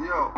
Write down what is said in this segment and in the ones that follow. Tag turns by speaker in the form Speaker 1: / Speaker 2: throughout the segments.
Speaker 1: Yo.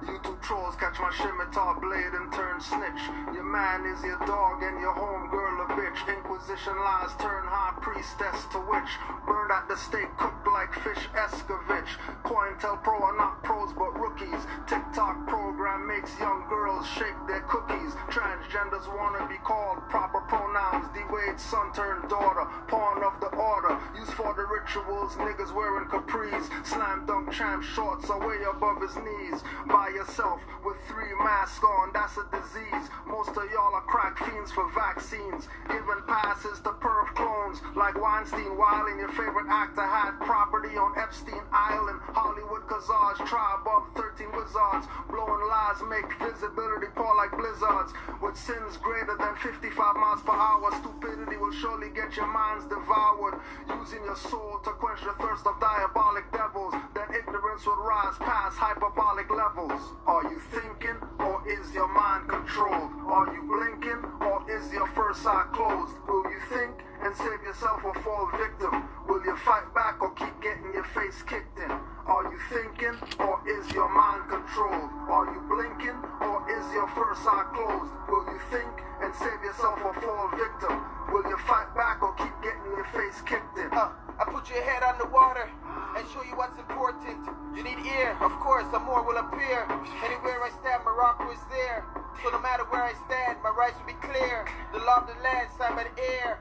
Speaker 1: YouTube trolls catch my scimitar blade and turn snitch. Your man is your dog and your homegirl a bitch. Inquisition lies turn high priestess to witch. Burned at the stake, cooked like fish escovitch. COINTELPRO are not pros but rookies. TikTok program makes young girls shake their cookies. Transgenders wanna be called proper pronouns. D-Wade's son turned daughter, pawn of the order. Used for the rituals, niggas wearing capris. Slam dunk champ shorts are way above his knees. By yourself with 3 masks on, that's a disease. Most of y'all are crack fiends for vaccines. Giving passes to perv clones like Weinstein. While in your favorite actor had property on Epstein Island. Hollywood Kazars, tribe of 13 wizards. Blowing lies make visibility pour like blizzards. With sins greater than 55 miles per hour, stupidity will surely get your minds devoured. Using your soul to quench the thirst of diabolic devils, then ignorance will rise past hyperbolic levels. Are you thinking, or is your mind controlled? Are you blinking, or is your first eye closed? Will you think and save yourself or fall victim? Will you fight back or keep getting your face kicked in? Are you thinking, or is your mind controlled? Are you blinking, or is your first eye closed? Will you think and save yourself or fall victim? Will you fight back or keep getting your face kicked in?
Speaker 2: I put your head on the water and show you what's important. You need ear, of course, some more will appear. Anywhere I stand, Morocco is there. So no matter where I stand, my rights will be clear. The law of the land, signed by the air.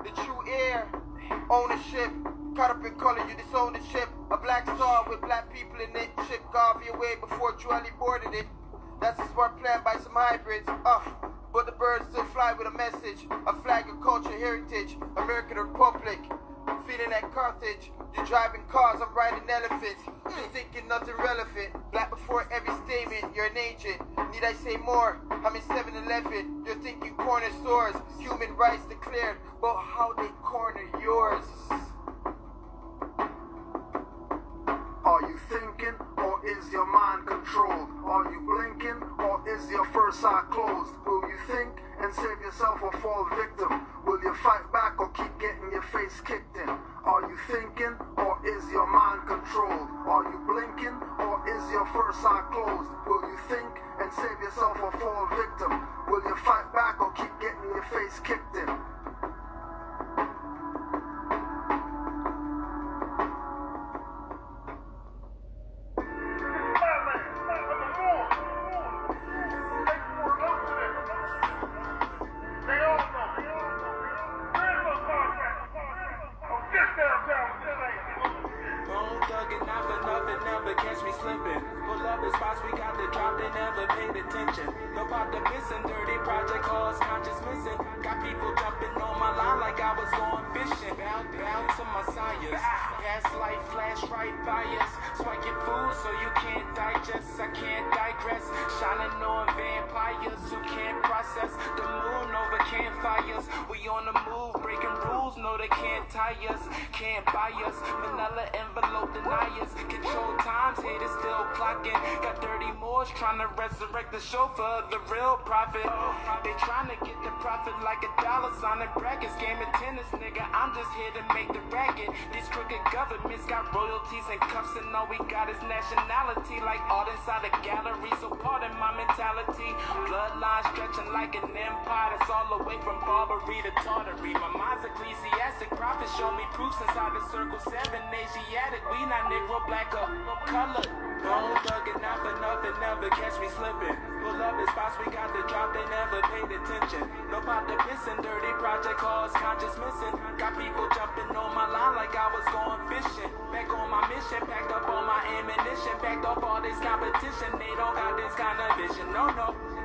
Speaker 2: The true air. Ownership, caught up in color, you disown the ship. A black star with black people in it. Ship gone away before Julie boarded it. That's a smart plan by some hybrids. But the birds still fly with a message. A flag of culture, heritage. American Republic. Feeling at Carthage. You're driving cars, I'm riding elephants. You're thinking nothing relevant. Black before every statement, you're an agent. Need I say more? I'm in 7-Eleven. You're thinking corner stores. Human rights declared, but how they corner yours?
Speaker 1: Are you thinking, or is your mind controlled? Are you blinking, or is your first eye closed? Will you think and save yourself or fall victim? Will you fight back or keep getting your face kicked in? Are you thinking, or is your mind controlled? Are you blinking, or is your first eye closed? Will you think and save yourself or fall victim? Will you fight back or keep getting your face kicked in?
Speaker 3: Can't buy us, manila envelope deniers. Control times, haters still clocking. Got dirty Moors trying to resurrect the chauffeur, the real prophet. They trying to get the profit like $1 sign in brackets. Game of tennis, nigga, I'm just here to make the racket. These crooked governments got royalties and cuffs, and all we got is nationality. Like art inside a gallery, so pardon my mentality. Bloodline stretching like an empire that's all the way from Barbary to Tartary. My mind's ecclesiastic, prophets show me proofs inside the circle 7. Asiatic, we not Negro, black or colored. Bone thugging, not for nothing, never catch me slipping. Pull up in spots, we got the drop, they never paid attention. No pop the pissing, dirty project calls, conscious missing. Got people jumping on my line like I was going fishing. Back on my mission, packed up all my ammunition. Backed up all this competition, they don't got this kind of vision, no.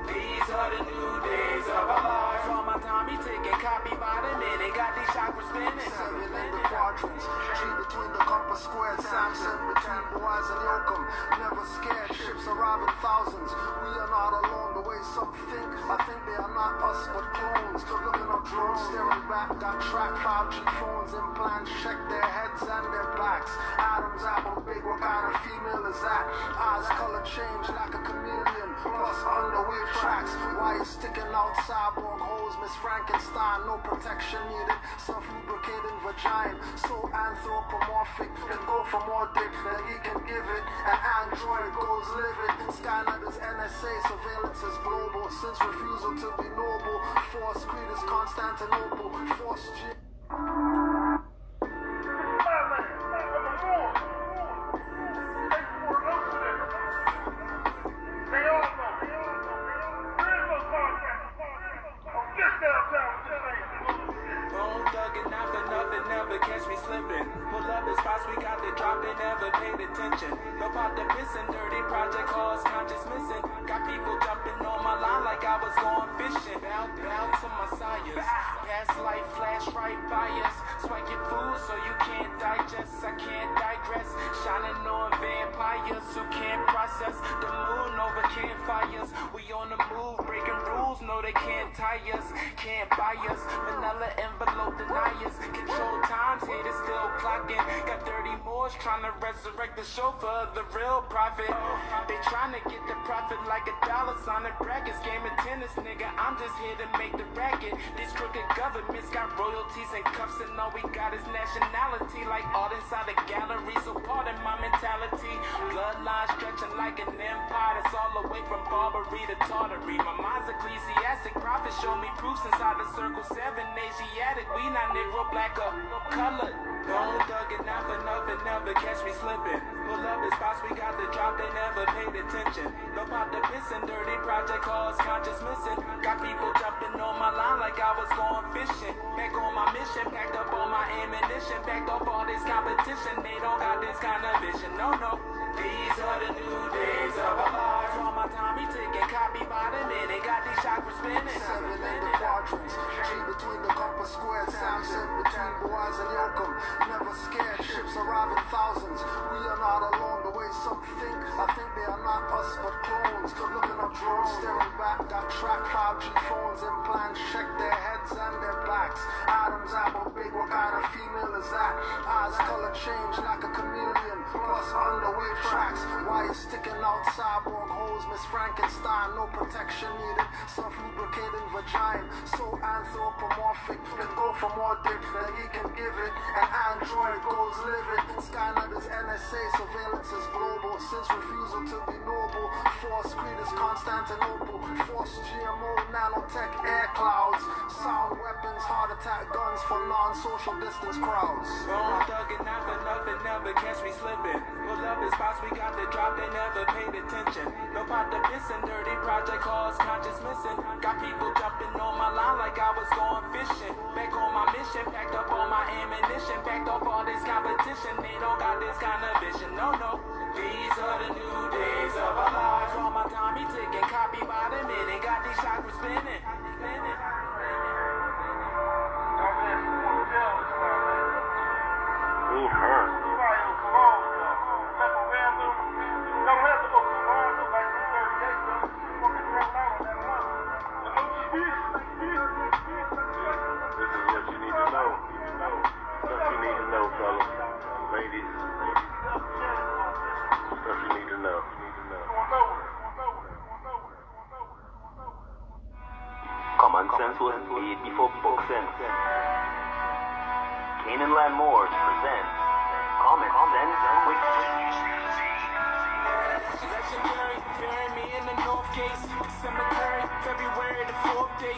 Speaker 3: These are the new days of our lives. All my time be taking copy by the minute. Got these chakras spinning.
Speaker 1: 7 in the quadrants, G between the compass square, Samson between Boaz and Yoakum. Never scared, ships arrive in thousands. We are not alone the way some think. I think they are not us but clones. Looking up drones, staring back, got track 5G phones, implants, check their heads and their backs. Adam's apple big, what kind of female is that? Eyes color change like a chameleon, plus underway tracks. Why you sticking out cyborg holes, Miss Frankenstein? No protection needed, self-lubricating vagina, so anthropomorphic. Can go for more dick than he can give it. An android goes livid. Skynet is NSA, surveillance is global. Since refusal to be noble, force creed is Constantinople. Force G.
Speaker 3: Catch me slipping. Pull up the spots we got the drop, they never paid attention. No pop the pissing, dirty project cause conscious missing. Got people jumping on my line like I was going fishing. Bow to my science. Past life flash right by us. Spike your food so you can't digest. I can't digress. Shining on vampires who can't process. The moon over campfires. We on the move, breaking rules. No, they can't tie us. Can't buy us. Vanilla envelope deniers. Control times, haters still clocking. Got dirty Moors trying to resurrect the chauffeur, the real prophet. They trying to get the profit like a dollar sign and brackets. Game of tennis, nigga, I'm just here to make the racket. These crooked governments got royalties and cuffs, and all we got is nationality. Like art inside a gallery, so pardon my mentality. Bloodline stretching like an empire. That's all the way from Barbary to Tartary. My mind's ecclesiastic, prophets show me proofs inside the circle 7. Asiatic, we not Negro, black or colored. Bone thuggin', not for nothing, never catch me slipping. Pull up the spots we got the drop, they never paid attention. No pop the pissing, dirty project cause conscious missing. Got people jumping on my line like I was going fishing. Back on my mission, packed up all my ammunition. Backed up all this competition, they don't got this kind of vision. No, no. These are the new days of our lives. All my time he taking copy by the minute. Got these chakras spinning.
Speaker 1: 7 in the quadrants. G between the compass squares. Samson between Boaz and Yoakum. Never scared. Ships arrive in thousands. We are not alone the way some think. I think they are not us but clones. Looking up drones, staring back. Got track 5G phones. Implants check their heads and their backs. Adam's apple big. What kind of female is that? Eyes color change like a chameleon. Plus underway tracks. Why you sticking out cyborg holes? Miss Frankenstein. No protection needed. Self-lubricating vagina. So anthropomorphic. Can go for more dick than he can give it. An android goes livid. Skynet is NSA. Surveillance is global. Since refusal to be noble. Force creed is Constantinople. Force GMO, nanotech, air clouds. Sound weapons, heart attack guns for non-social distance crowds.
Speaker 3: Bone thuggin', not for nothing, never catch me slipping. Pull up the spots we got the drop, they never paid attention. No pop the pissing, dirty project cause conscious missing. Got people jumping on my line like I was going fishing. Back on my mission, packed up all my ammunition. Backed up all this competition, they don't got this kind of vision. No, no. These are the new days of our lives. All my time he taking copy by the minute. Got these chakras spinning.
Speaker 4: Common sense was made before book sense. Canaanland Moorish presents Common Sense with
Speaker 3: Legendary, bury me in the North Gate Cemetery, February the 4th day.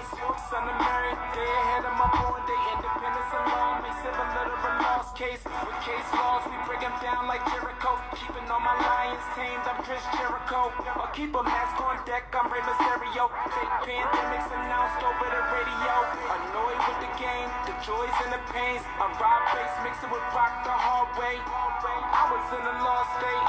Speaker 3: Son of Mary, day ahead of my born day. Independence alarm, makes it a little of a lost case. With case laws, we break them down like Jericho. Keeping all my lions tamed, I'm Chris Jericho. Or keep a mask on deck, I'm Rey Mysterio. Fake pandemics announced over the radio. Annoyed with the game, the joys and the pains. I'm Rob Bass, mixing with rock the hard way. I was in a lost state.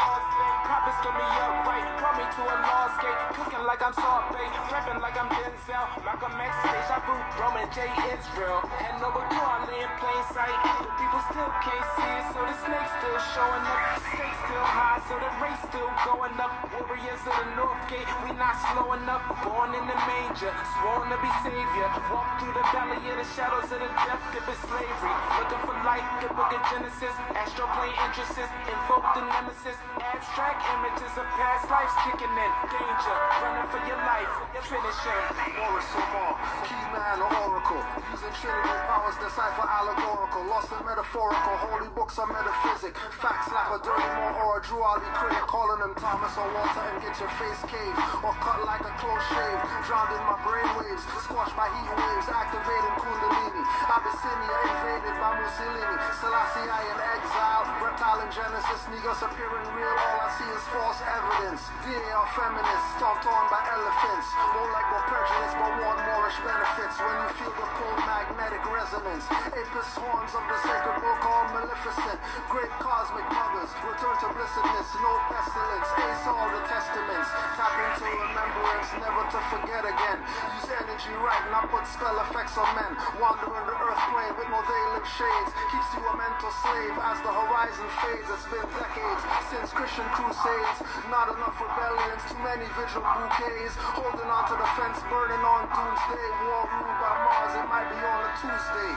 Speaker 3: Prophets told me upright, brought me to a lost gate. Cooking like I'm sorbet, prepping like I'm Denzel. Malcolm X, Deja Vu, Roman J. Israel. And over Charlie in plain sight. The people still can't see it, so the snakes still showing up. Stakes still high, so the race still going up. Warriors of the North Gate, we not slowing up. Born in the manger, sworn to be savior. Walk through the valley of the shadows of the death, dip in slavery. Looking for light, the book of Genesis. Astro plane interests, invoke the nemesis. Abstract images of past lives kicking in. Danger, running for your life, finishing.
Speaker 1: Moorish Omar, key man or oracle. Using Trinity powers, decipher allegorical. Lost in metaphorical, holy books are metaphysical. music. Facts like a dirty more or a Drew Ali critic. Calling him Thomas or Walter and get your face caved. Or cut like a close shave. Drowned in my brainwaves. Squashed by heat waves. Activating Kundalini. Abyssinia invaded by Mussolini. Selassie I in exile. Reptile in Genesis. Negus appearing real. All I see is false evidence. DA are feminists. Stomped on by elephants. Won't like more prejudice but want Moorish benefits. When you feel the cold magnetic resonance. Apis horns of the sacred book all maleficent. Great cosmic mothers. Return to blessedness. No pestilence. Ace all the testaments. Tap into remembrance. Never to forget again. Use energy right. Not put spell effects on men. Wandering the earth plane with no veil of shades. Keeps you a mental slave as the horizon fades. It's been decades since Christian crusades. Not enough rebellions. Too many vigil bouquets. Holding on to the fence. Burning on doomsday. War ruled by Mars. It might be on a Tuesday.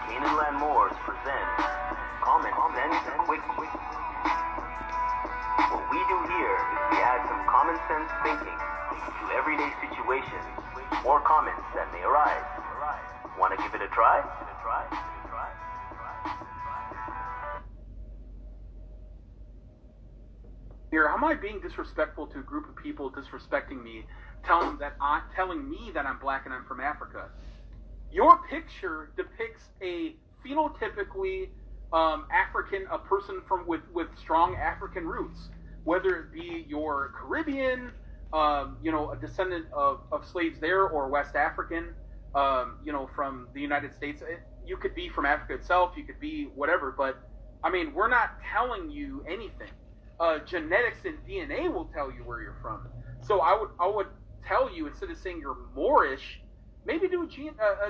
Speaker 4: Canaanland Moors present Common Sense Quick. What we do here is we add some common sense thinking to everyday situations or comments that may arise. Want to give it a try?
Speaker 5: Here, how am I being disrespectful to a group of people disrespecting me, telling me that I'm black and I'm from Africa? Your picture depicts a phenotypically African, a person with strong African roots, whether it be your Caribbean, a descendant of slaves there, or West African, from the United States. You could be from Africa itself, you could be whatever, but I mean, we're not telling you anything. Genetics and DNA will tell you where you're from. So I would tell you, instead of saying you're Moorish, maybe do a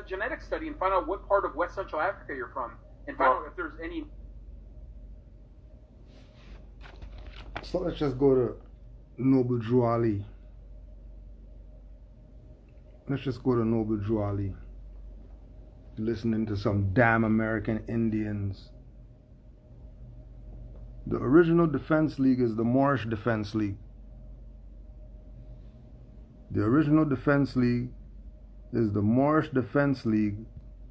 Speaker 5: genetic study and find out what part of West Central Africa you're from, and find out if there's any.
Speaker 6: So let's just go to Noble Drew Ali. Listening to some damn American Indians. The original Defense League is the Moorish Defense League. The original Defense League is the Moorish Defense League,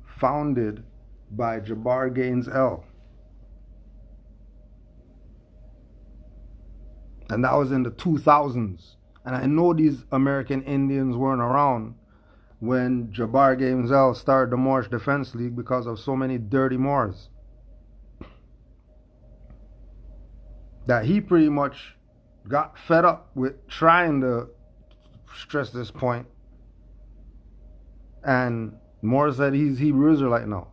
Speaker 6: founded by Jabbar Gaines L. And that was in the 2000s. And I know these American Indians weren't around when Jabbar Gaines L started the Moorish Defense League because of so many dirty Moors. That he pretty much got fed up with trying to stress this point. And Moore said he's Hebrew Israelite now.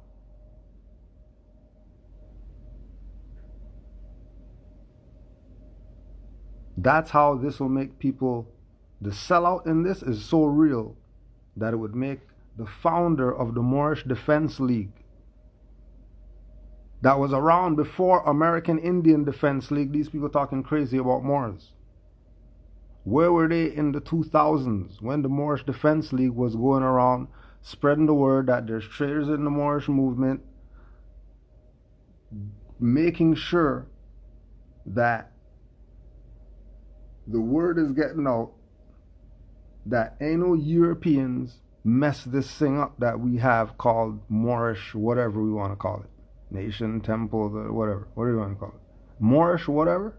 Speaker 6: That's how this will make people, the sellout in this is so real that it would make the founder of the Moorish Defense League, that was around before American Indian Defense League, these people talking crazy about Moors. Where were they in the 2000s when the Moorish Defense League was going around spreading the word that there's traitors in the Moorish movement, making sure that the word is getting out that ain't no Europeans mess this thing up that we have called Moorish, whatever we want to call it. Nation, temple, whatever do you want to call it? Moorish, whatever,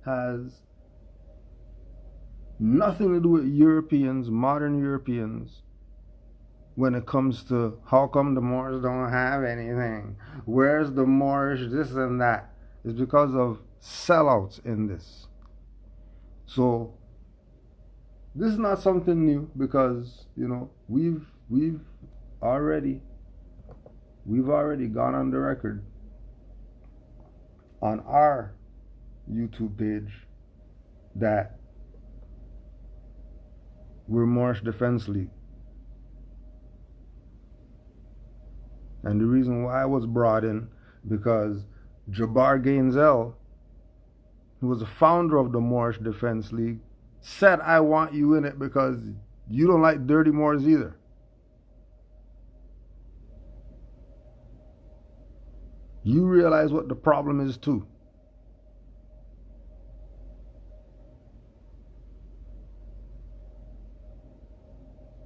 Speaker 6: has nothing to do with Europeans, modern Europeans, when it comes to how come the Moors don't have anything? Where's the Moorish, this and that? It's because of sellouts in this. So this is not something new, because we've already gone on the record on our YouTube page that we're Moorish Defense League. And the reason why I was brought in, because Jabbar Gaines L, who was the founder of the Moorish Defense League, said, I want you in it because you don't like dirty Moors either. You realize what the problem is too.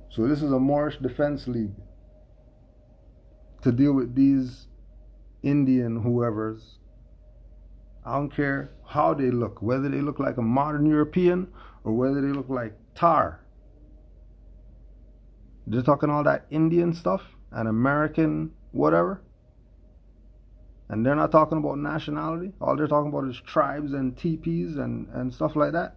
Speaker 6: So this is a Moorish Defense League to deal with these Indian whoever's. I don't care how they look, whether they look like a modern European or whether they look like tar. They're talking all that Indian stuff and American whatever. And they're not talking about nationality. All they're talking about is tribes and teepees and stuff like that.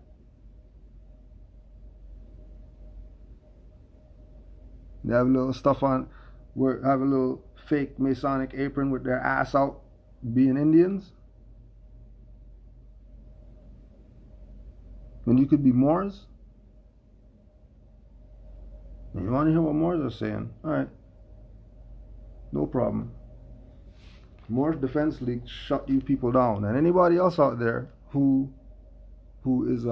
Speaker 6: They have a little stuff on, have a little fake Masonic apron with their ass out being Indians. When you could be Moors. You want to hear what Moors are saying? Alright. No problem. Moorish Defense League shut you people down. And anybody else out there who is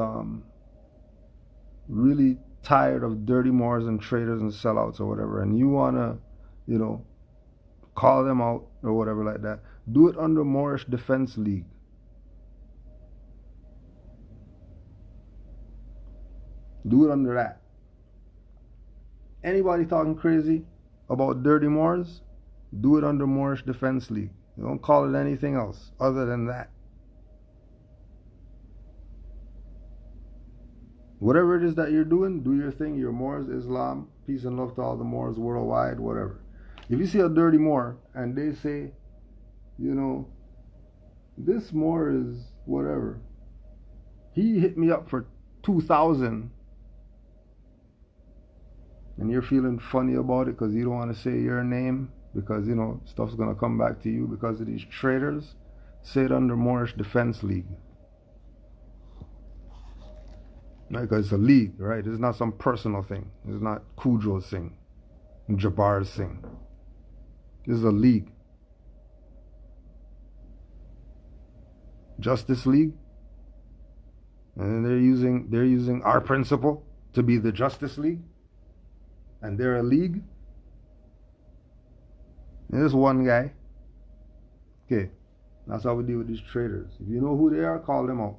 Speaker 6: really tired of dirty Moors and traitors and sellouts or whatever, and you want to, you know, call them out or whatever like that, do it under Moorish Defense League. Do it under that. Anybody talking crazy about dirty Moors, do it under Moorish Defense League. You don't call it anything else other than that. Whatever it is that you're doing, do your thing. You're Moors, Islam, peace and love to all the Moors worldwide, whatever. If you see a dirty Moor and they say, you know, this Moor is whatever, he hit me up for 2,000, and you're feeling funny about it because you don't want to say your name because, you know, stuff's going to come back to you because of these traitors, say it under Moorish Defense League. Right, because it's a league, right? It's not some personal thing. It's not Cujo's thing, Jabbar's thing. This is a league. Justice League. And then they're using our principle to be the Justice League. And they're a league. And there's one guy. Okay. That's how we deal with these traitors. If you know who they are, call them out.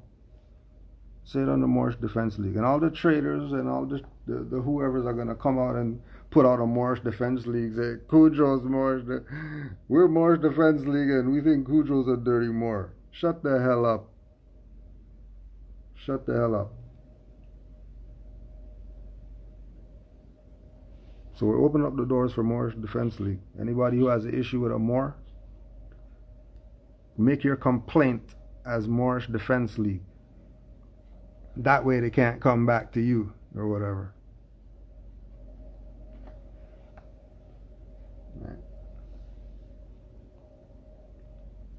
Speaker 6: Say it on the Moorish Defense League. And all the traitors and all the whoever's are going to come out and put out a Moorish Defense League. Say, Cujo's Moorish. We're Moorish Defense League and we think Cujo's a dirty Moor. Shut the hell up. Shut the hell up. So we're opening up the doors for Moorish Defense League. Anybody who has an issue with a Moor, make your complaint as Moorish Defense League. That way they can't come back to you or whatever. Right.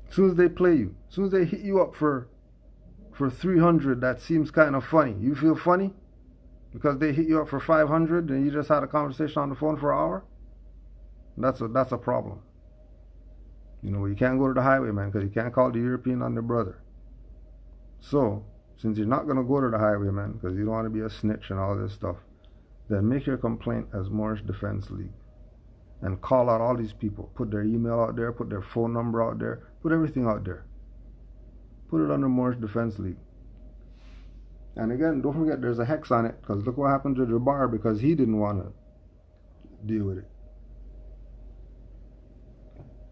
Speaker 6: As soon as they play you, as soon as they hit you up for 300, that seems kind of funny. You feel funny? Because they hit you up for 500 and you just had a conversation on the phone for an hour? That's a problem. You know, you can't go to the highwayman because you can't call the European on their brother. So, since you're not going to go to the highwayman because you don't want to be a snitch and all this stuff, then make your complaint as Moorish Defense League. And call out all these people. Put their email out there, put their phone number out there, put everything out there. Put it under Moorish Defense League. And again, don't forget there's a hex on it, because look what happened to Jabbar because he didn't want to deal with it.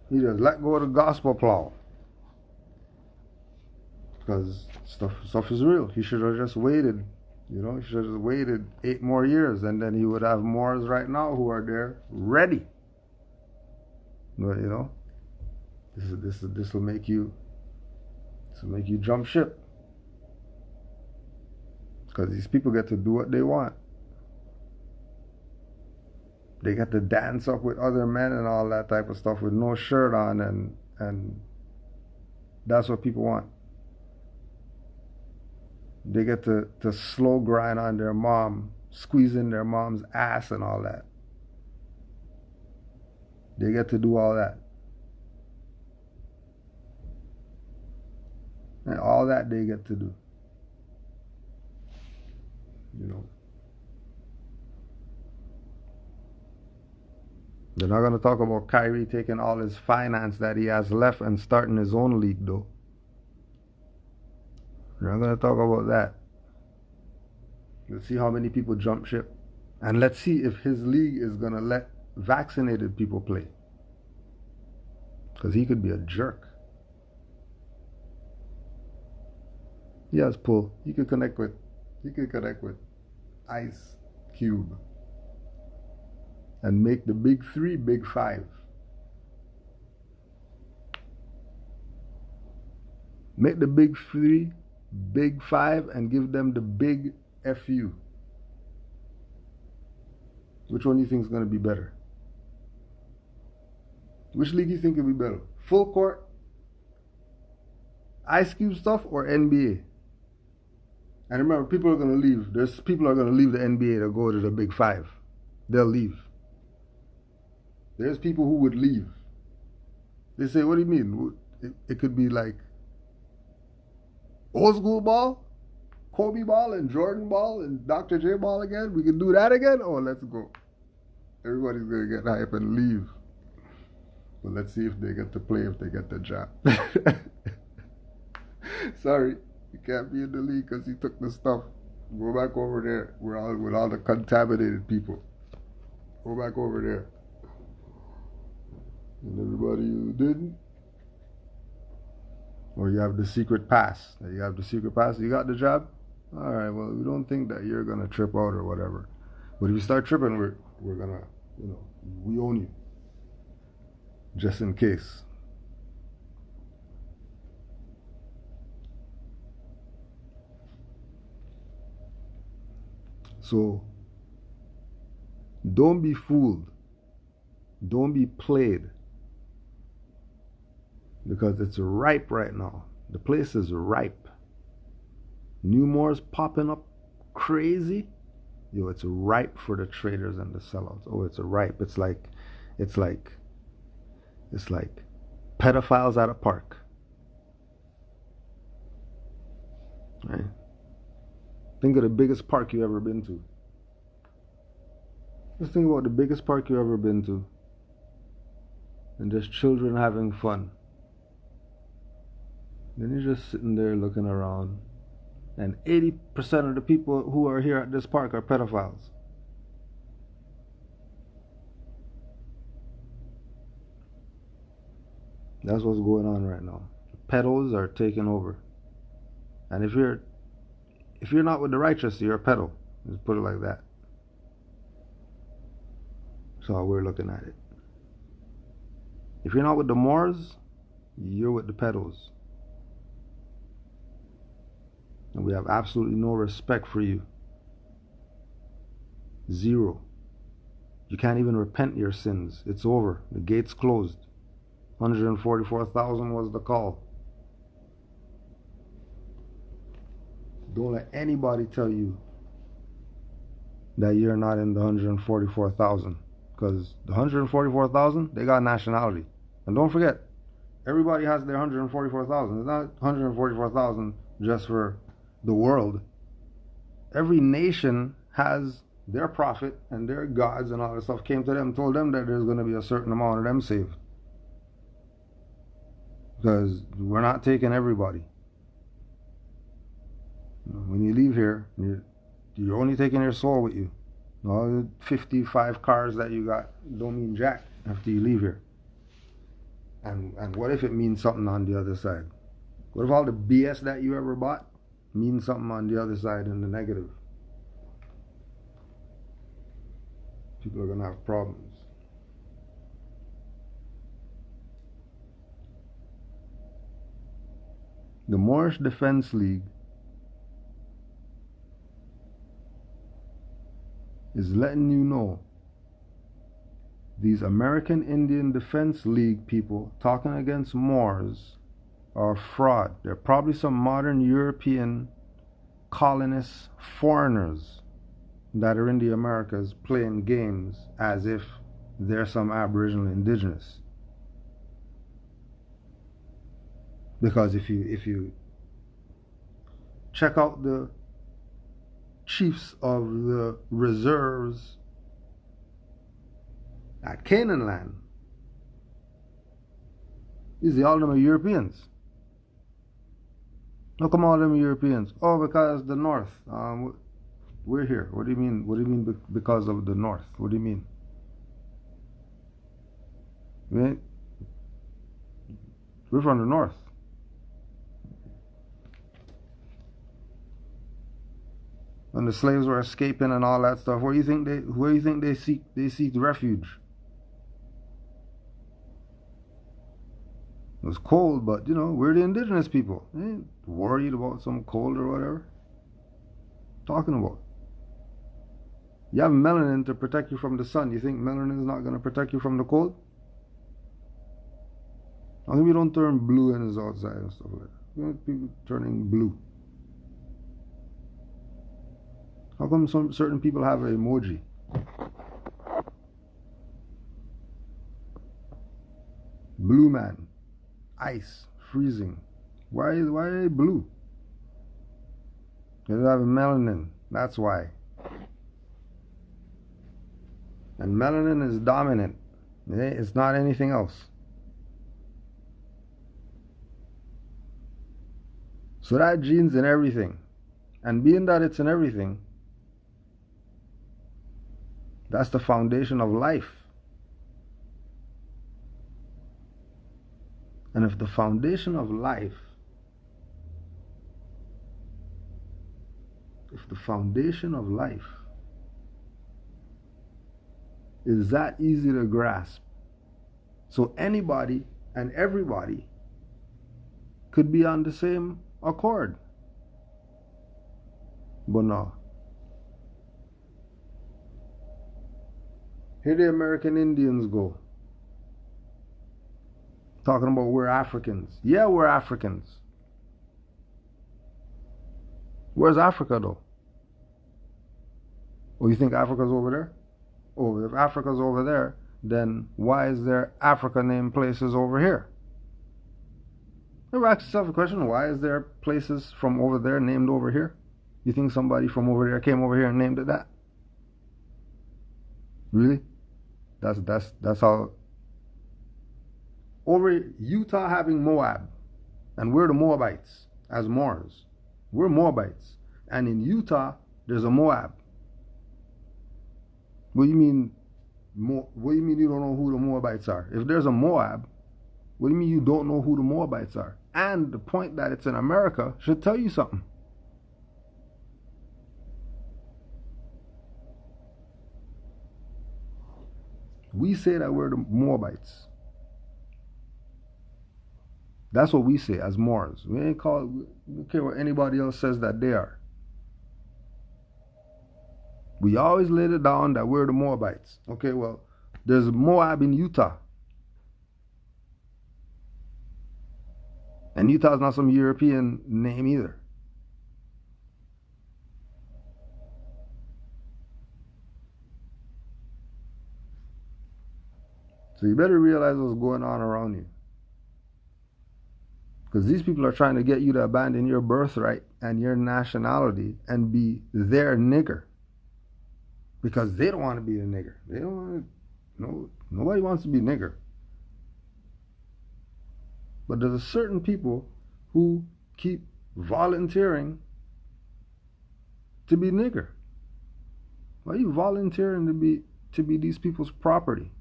Speaker 6: He just let go of the gospel plow. Because stuff is real. He should have just waited. You know, he should have waited 8 more years, and then he would have Moors right now who are there ready. But you know, this will make you jump ship. Because these people get to do what they want. They get to dance up with other men and all that type of stuff with no shirt on, and that's what people want. They get to slow grind on their mom, squeezing their mom's ass and all that. They get to do all that. And all that they get to do. You know. They're not going to talk about Kyrie taking all his finance that he has left and starting his own league, though. They're not going to talk about that. Let's see how many people jump ship. And let's see if his league is going to let vaccinated people play. Because he could be a jerk. He has pull. He could connect with Ice Cube and make the big three big five. Make the big three big five and give them the big FU. Which one do you think is going to be better? Which league do you think will be better? Full court, Ice Cube stuff, or NBA? And remember, people are going to leave. There's people are going to leave the NBA to go to the Big Five. They'll leave. There's people who would leave. They say, what do you mean? It could be like old school ball, Kobe ball and Jordan ball and Dr. J ball again. We can do that again? Oh, let's go. Everybody's going to get hype and leave. But let's see if they get to play, if they get the job. Sorry, you can't be in the league because he took the stuff. Go back over there with all the contaminated people. Go back over there. And everybody who didn't, or you have the secret pass. You have the secret pass, you got the job? Alright, well, we don't think that you're going to trip out or whatever. But if you start tripping, we're going to, we own you. Just in case. So, don't be fooled. Don't be played. Because it's ripe right now. The place is ripe. New Moors popping up crazy. Yo, it's ripe for the traders and the sellouts. Oh, it's ripe. It's like pedophiles at a park. Right? Think of the biggest park you ever been to. Just think about the biggest park you ever been to. And there's children having fun. Then you're just sitting there looking around. And 80% of the people who are here at this park are pedophiles. That's what's going on right now. Pedos are taking over. And if you're not with the righteous, you're a pedo. Just put it like that. That's how we're looking at it. If you're not with the Moors, you're with the pedos. And we have absolutely no respect for you. Zero. You can't even repent your sins. It's over. The gate's closed. 144,000 was the call. Don't let anybody tell you that you're not in the 144,000. Because the 144,000, they got nationality. And don't forget, everybody has their 144,000. It's not 144,000 just for the world. Every nation has their prophet and their gods and all that stuff came to them, told them that there's going to be a certain amount of them saved. Because we're not taking everybody. When you leave here, you're only taking your soul with you. All the 55 cars that you got don't mean jack after you leave here. And what if it means something on the other side? What if all the BS that you ever bought means something on the other side in the negative? People are going to have problems. The Moorish Defense League is letting you know these American Indian Defense League people talking against Moors are fraud. They're probably some modern European colonists, foreigners that are in the Americas playing games as if they're some Aboriginal Indigenous. Because if you check out the chiefs of the reserves at Canaanland, you see all of them are Europeans. How come all of them are Europeans? Oh, because the North. We're here. What do you mean? What do you mean because of the North? What do you mean? Right? We're from the north. When the slaves were escaping and all that stuff, where do you think they seek refuge? It was cold, but we're the indigenous people. They ain't worried about some cold or whatever. Talking about. You have melanin to protect you from the sun. You think melanin is not going to protect you from the cold? How come you don't turn blue in his outside and stuff like that? People turning blue. How come certain people have an emoji? Blue man. Ice. Freezing. Why are they blue? They have melanin. That's why. And melanin is dominant. It's not anything else. So that gene's in everything. And being that it's in everything, that's the foundation of life. And if the foundation of life, is that easy to grasp, so anybody and everybody could be on the same accord. But no. Here the American Indians go. Talking about we're Africans. Yeah, we're Africans. Where's Africa though? Oh, you think Africa's over there? Oh, if Africa's over there, then why is there Africa named places over here? Ever ask yourself a question, why is there places from over there named over here? You think somebody from over there came over here and named it that? Really? That's how. Over Utah having Moab, and we're the Moabites as Moors. We're Moabites, and in Utah there's a Moab. What do you mean? What do you mean you don't know who the Moabites are? If there's a Moab, what do you mean you don't know who the Moabites are? And the point that it's in America should tell you something. We say that we're the Moabites. That's what we say as Moors. We don't care what anybody else says that they are. We always laid it down that we're the Moabites. Okay, well, there's Moab in Utah. And Utah's not some European name either. So you better realize what's going on around you. Because these people are trying to get you to abandon your birthright and your nationality and be their nigger. Because they don't want to be a nigger. They don't want to, nobody wants to be nigger. But there's a certain people who keep volunteering to be nigger. Why are you volunteering to be these people's property?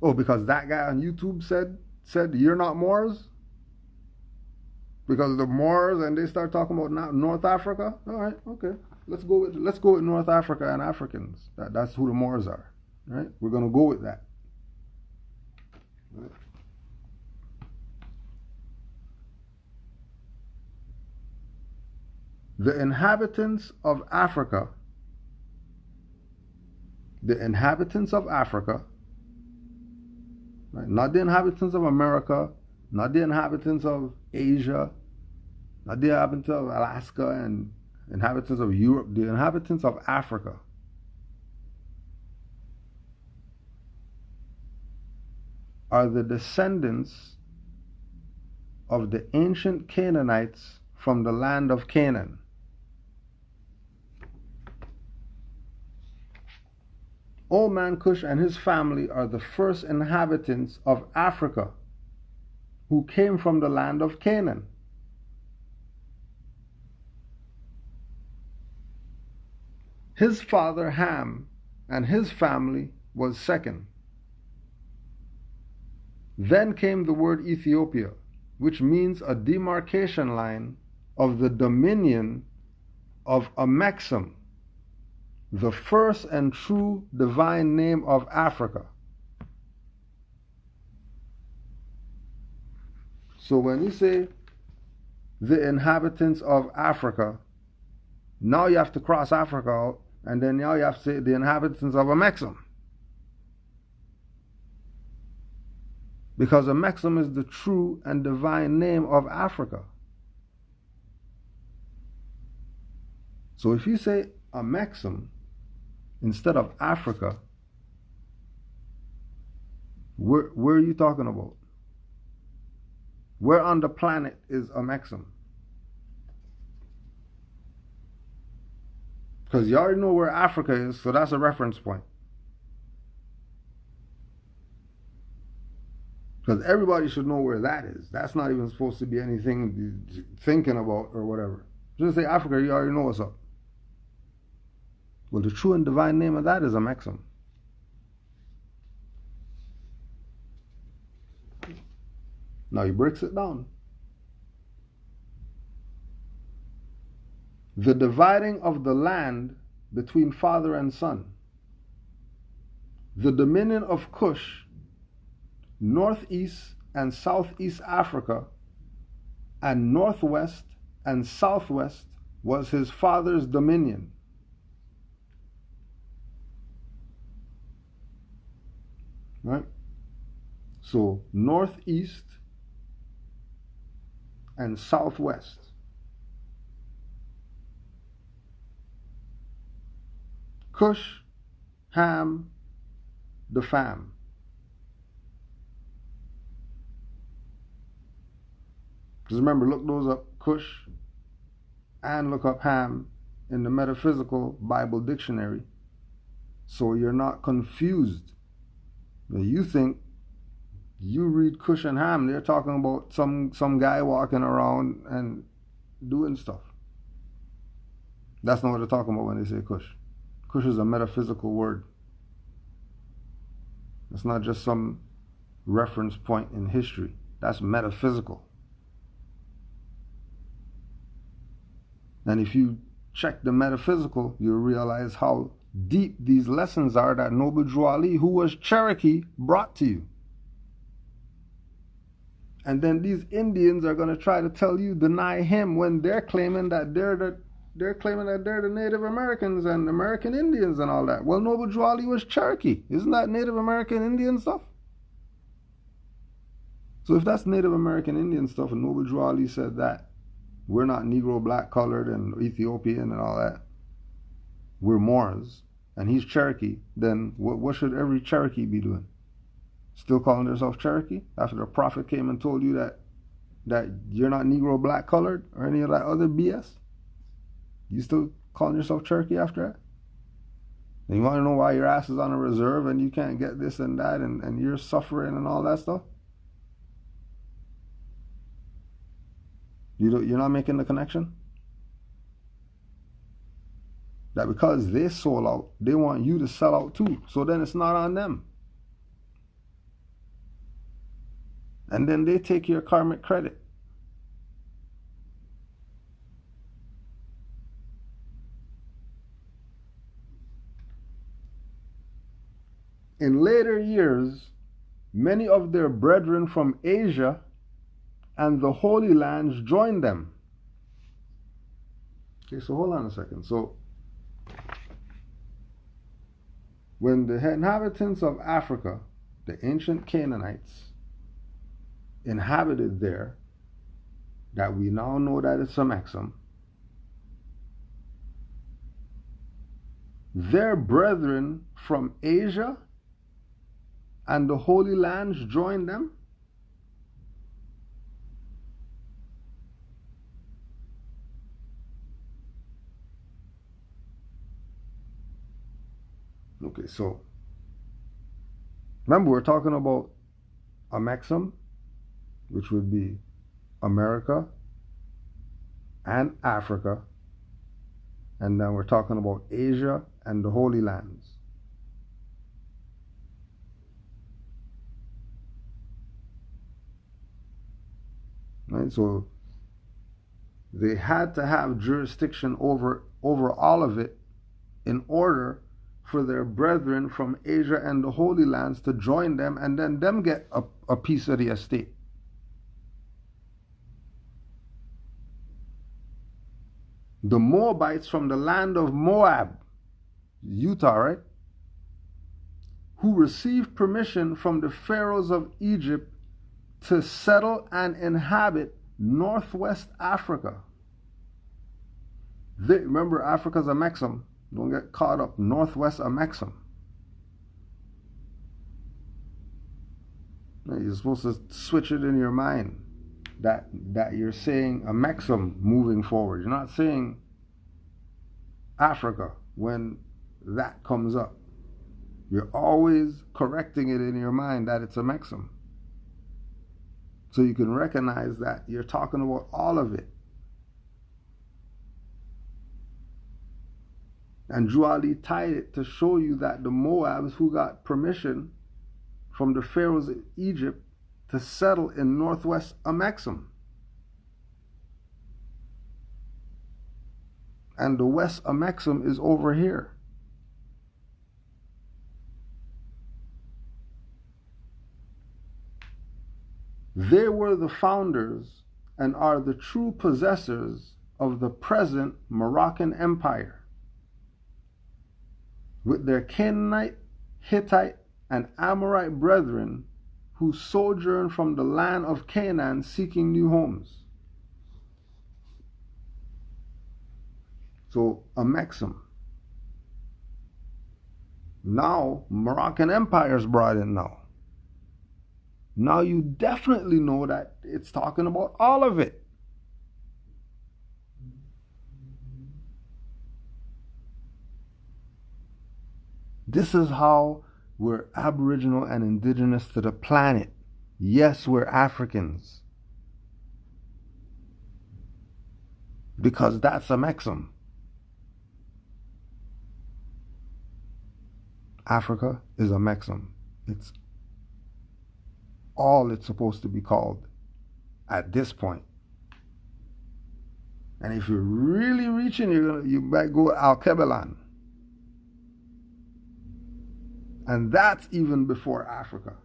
Speaker 6: Oh, because that guy on YouTube said you're not Moors? Because the Moors, and they start talking about North Africa? All right, okay. Let's go with North Africa and Africans. That's who the Moors are. Right? We're going to go with that. Right? The inhabitants of Africa, right? Not the inhabitants of America, not the inhabitants of Asia, not the inhabitants of Alaska and inhabitants of Europe, the inhabitants of Africa are the descendants of the ancient Canaanites from the land of Canaan. Old Man Cush and his family are the first inhabitants of Africa who came from the land of Canaan. His father Ham and his family was second. Then came the word Ethiopia, which means a demarcation line of the dominion of Amexem, the first and true divine name of Africa. So when you say the inhabitants of Africa, now you have to cross Africa out, and then now you have to say the inhabitants of Amexem. Because Amexem is the true and divine name of Africa. So if you say Amexem instead of Africa, where are you talking about? Where on the planet is Amexem? Because you already know where Africa is, so that's a reference point. Because everybody should know where that is. That's not even supposed to be anything thinking about or whatever. Just say Africa, you already know what's up. Well, the true and divine name of that is Amexem. Now he breaks it down. The dividing of the land between father and son. The dominion of Cush, northeast and southeast Africa, and northwest and southwest was his father's dominion. Right? So northeast and southwest. Cush, Ham, the fam. Just remember, look those up, Cush, and look up Ham in the Metaphysical Bible Dictionary, so you're not confused. You think you read Cush and Ham, they're talking about some guy walking around and doing stuff. That's not what they're talking about when they say Cush. Cush is a metaphysical word. It's not just some reference point in history. That's metaphysical. And if you check the metaphysical, you'll realize how deep these lessons are that Noble Drew Ali, who was Cherokee, brought to you. And then these Indians are going to try to tell you, deny him, when they're claiming that they're the Native Americans and American Indians and all that. Well, Noble Drew Ali was Cherokee. Isn't that Native American Indian stuff? So if that's Native American Indian stuff and Noble Drew Ali said that we're not Negro, black, colored, and Ethiopian and all that, we're Moors, and he's Cherokee, then what should every Cherokee be doing? Still calling themselves Cherokee after the prophet came and told you that you're not Negro, black, colored, or any of that other BS? You still calling yourself Cherokee after that? And you want to know why your ass is on a reserve and you can't get this and that and you're suffering and all that stuff? You're not making the connection? That because they sold out, they want you to sell out too. So then it's not on them. And then they take your karmic credit. In later years, many of their brethren from Asia and the Holy Lands joined them. Okay, so hold on a second. So, when the inhabitants of Africa, the ancient Canaanites, inhabited there, that we now know that it's Amexem, their brethren from Asia and the Holy Lands joined them? Okay, so remember we're talking about Amexem, which would be America and Africa, and then we're talking about Asia and the Holy Lands. Right? So they had to have jurisdiction over all of it in order for their brethren from Asia and the Holy Lands to join them, and then them get a piece of the estate. The Moabites from the land of Moab, Utah, right? Who received permission from the pharaohs of Egypt to settle and inhabit northwest Africa. Remember, Africa's Amexem. Don't get caught up. Northwest Amexem. You're supposed to switch it in your mind that you're saying Amexem moving forward. You're not saying Africa when that comes up. You're always correcting it in your mind that it's Amexem. So you can recognize that you're talking about all of it. And Juali tied it to show you that the Moabs who got permission from the pharaohs of Egypt to settle in northwest Amexem. And the west Amexem is over here. They were the founders and are the true possessors of the present Moroccan Empire, with their Canaanite, Hittite, and Amorite brethren who sojourn from the land of Canaan seeking new homes. So, Amexem. Now, Moroccan Empire is brought in now. Now you definitely know that it's talking about all of it. This is how we're Aboriginal and Indigenous to the planet. Yes, we're Africans. Because that's Amexem. Africa is Amexem. It's all it's supposed to be called at this point. And if you're really reaching, you might go Al-Kebelan. And that's even before Africa.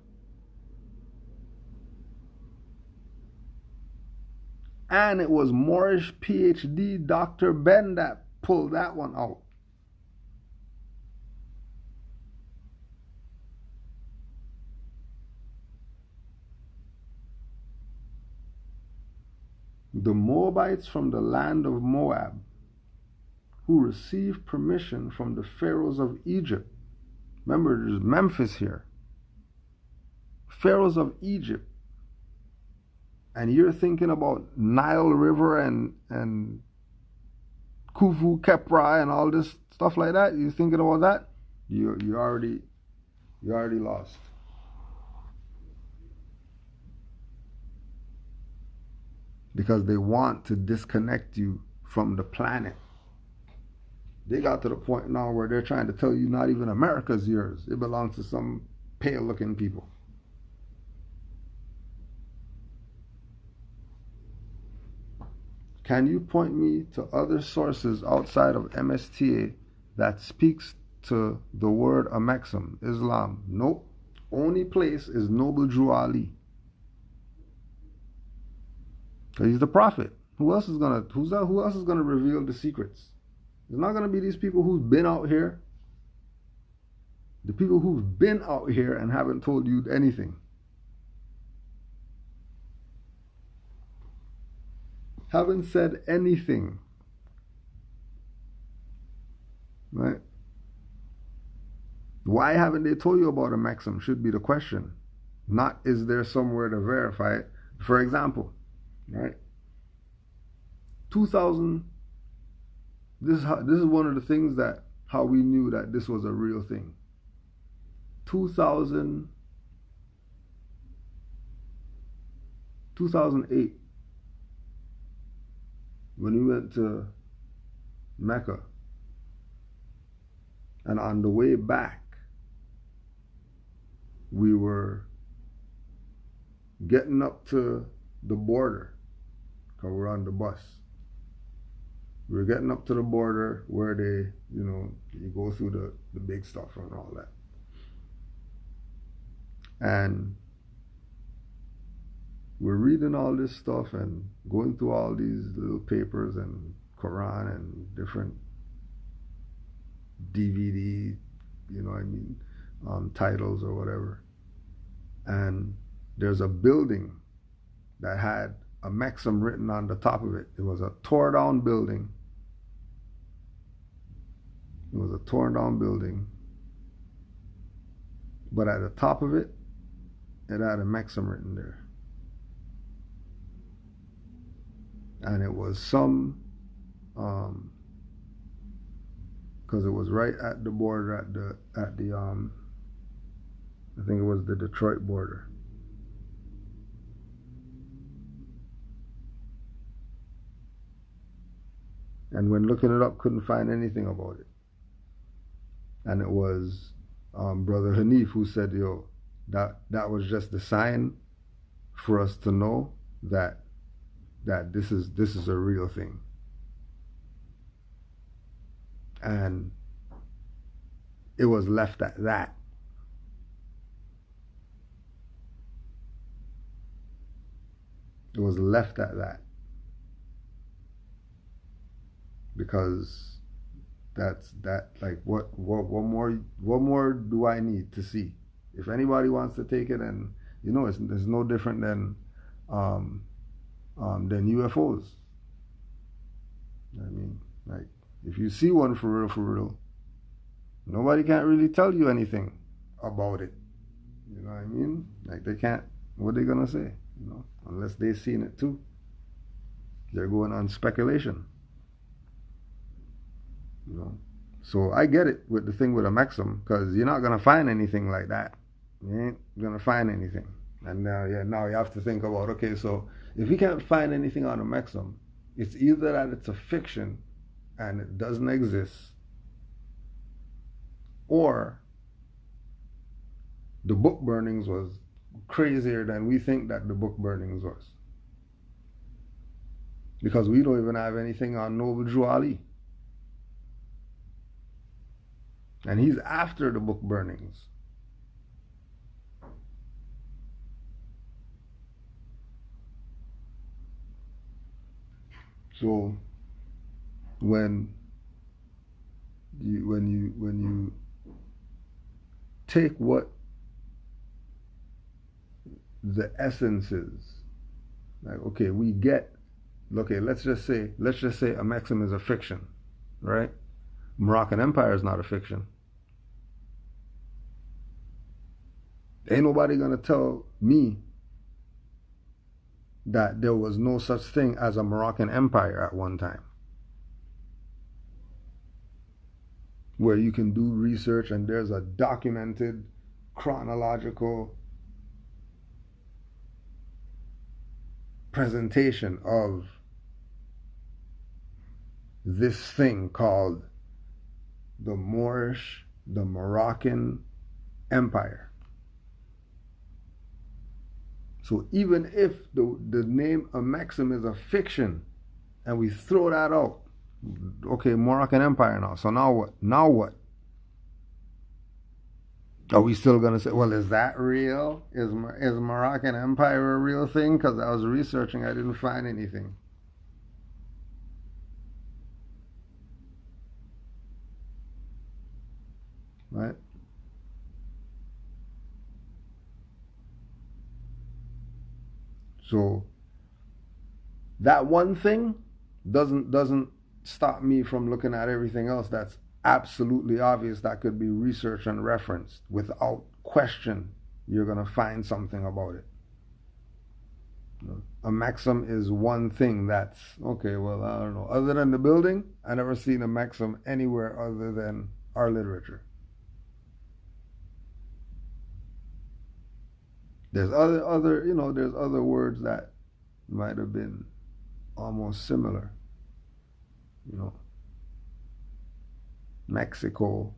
Speaker 6: And it was Moorish PhD Dr. Ben that pulled that one out. The Moabites from the land of Moab, who received permission from the pharaohs of Egypt. Remember, there's Memphis here. Pharaohs of Egypt. And you're thinking about Nile River and Khufu, Kepra, and all this stuff like that. You're thinking about that? You already lost. Because they want to disconnect you from the planet. They got to the point now where they're trying to tell you not even America's yours. It belongs to some pale-looking people. Can you point me to other sources outside of MSTA that speaks to the word Amexem, Islam? Nope. Only place is Noble Drew Ali. He's the prophet. Who else is gonna reveal the secrets? It's not gonna be these people who've been out here. The people who've been out here and haven't told you anything. Haven't said anything. Right? Why haven't they told you about Amexem should be the question. Not is there somewhere to verify it. For example, right? 2000. This is one of the things that how we knew that this was a real thing. 2008, when we went to Mecca, and on the way back, we were getting up to the border, because we're on the bus. We're getting up to the border where they, you go through the big stuff and all that. And we're reading all this stuff and going through all these little papers and Quran and different DVD, titles or whatever. And there's a building that had Amexem written on the top of it. It was a torn down building. It was a torn down building. But at the top of it, it had Amexem written there. And it was some, because it was right at the border at the I think it was the Detroit border. And when looking it up, couldn't find anything about it. And it was Brother Hanif who said, that was just the sign for us to know that this is a real thing. And it was left at that. It was left at that. Because what more do I need to see? If anybody wants to take it, and it's no different than UFOs. I mean, like, if you see one for real, nobody can't really tell you anything about it. You know what I mean? Like, they can't, what are they gonna say? Unless they've seen it too. They're going on speculation. So I get it with the thing with Amexem, because you're not gonna find anything like that. You ain't gonna find anything. And now you have to think about, okay, so if you can't find anything on Amexem, it's either that it's a fiction and it doesn't exist, or the book burnings was crazier than we think that the book burnings was. Because we don't even have anything on Noble Drew Ali. And he's after the book burnings. So when you take what the essence is, like, okay, let's just say Amexem is a fiction, right? Moroccan Empire is not a fiction. Ain't nobody gonna tell me that there was no such thing as a Moroccan Empire at one time, where you can do research and there's a documented chronological presentation of this thing called the Moorish, the Moroccan Empire. So even if the name Amexem is a fiction and we throw that out, okay, Moroccan Empire now. So now what? Now what? Are we still going to say, well, is that real? Is Moroccan Empire a real thing? Because I was researching, I didn't find anything. Right? So that one thing doesn't stop me from looking at everything else that's absolutely obvious that could be researched and referenced. Without question, you're going to find something about it. Amexem is one thing that's, okay, well, I don't know. Other than the building, I never seen Amexem anywhere other than our literature. There's there's other words that might have been almost similar. Mexico,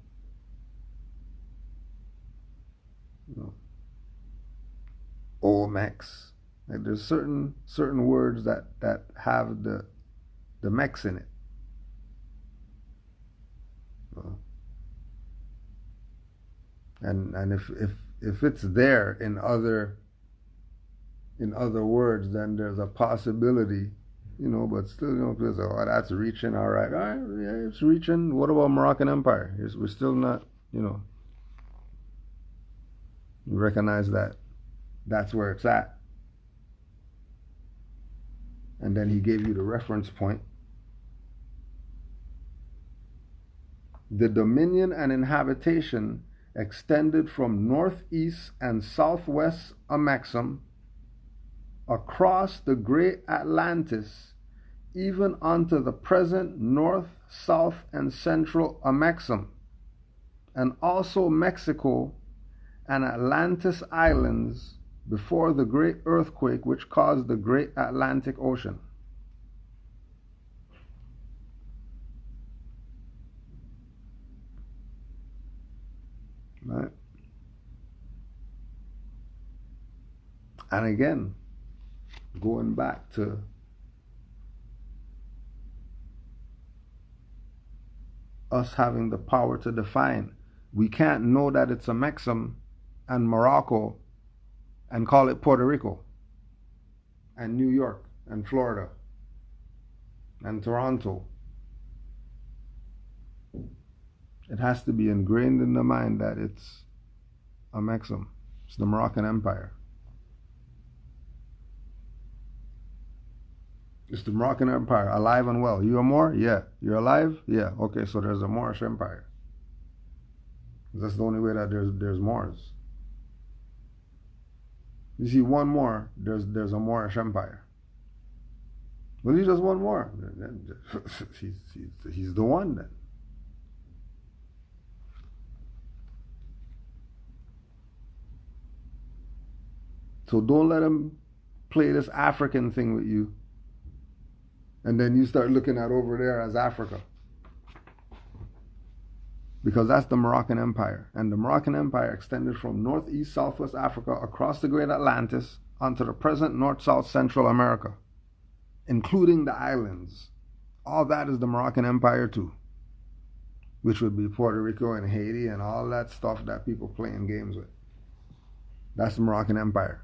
Speaker 6: Olmex, Like there's certain words that have the Mex in it. And if it's there in other words, then there's a possibility, but still, people say, oh, that's reaching, all right, yeah, it's reaching. What about Moroccan Empire? We're still not, you recognize that that's where it's at. And then he gave you the reference point. The dominion and inhabitation extended from northeast and southwest Amexem across the great Atlantis, even unto the present north, south, and central Amexem, and also Mexico and Atlantis Islands before the great earthquake which caused the great Atlantic Ocean. Right? And again, going back to us having the power to define, we can't know that it's Amexem and Morocco and call it Puerto Rico and New York and Florida and Toronto. It has to be ingrained in the mind that it's Amexem. It's the Moroccan Empire. It's the Moroccan Empire, alive and well. You are Moor? Yeah. You're alive? Yeah. Okay, so there's a Moorish Empire. That's the only way that there's Moors. You see one more, there's a Moorish Empire. Well, he's just one more. He's the one then. So don't let him play this African thing with you. And then you start looking at over there as Africa. Because that's the Moroccan Empire. And the Moroccan Empire extended from northeast, southwest Africa across the great Atlantis onto the present north, south, central America, including the islands. All that is the Moroccan Empire too, which would be Puerto Rico and Haiti and all that stuff that people playing games with. That's the Moroccan Empire.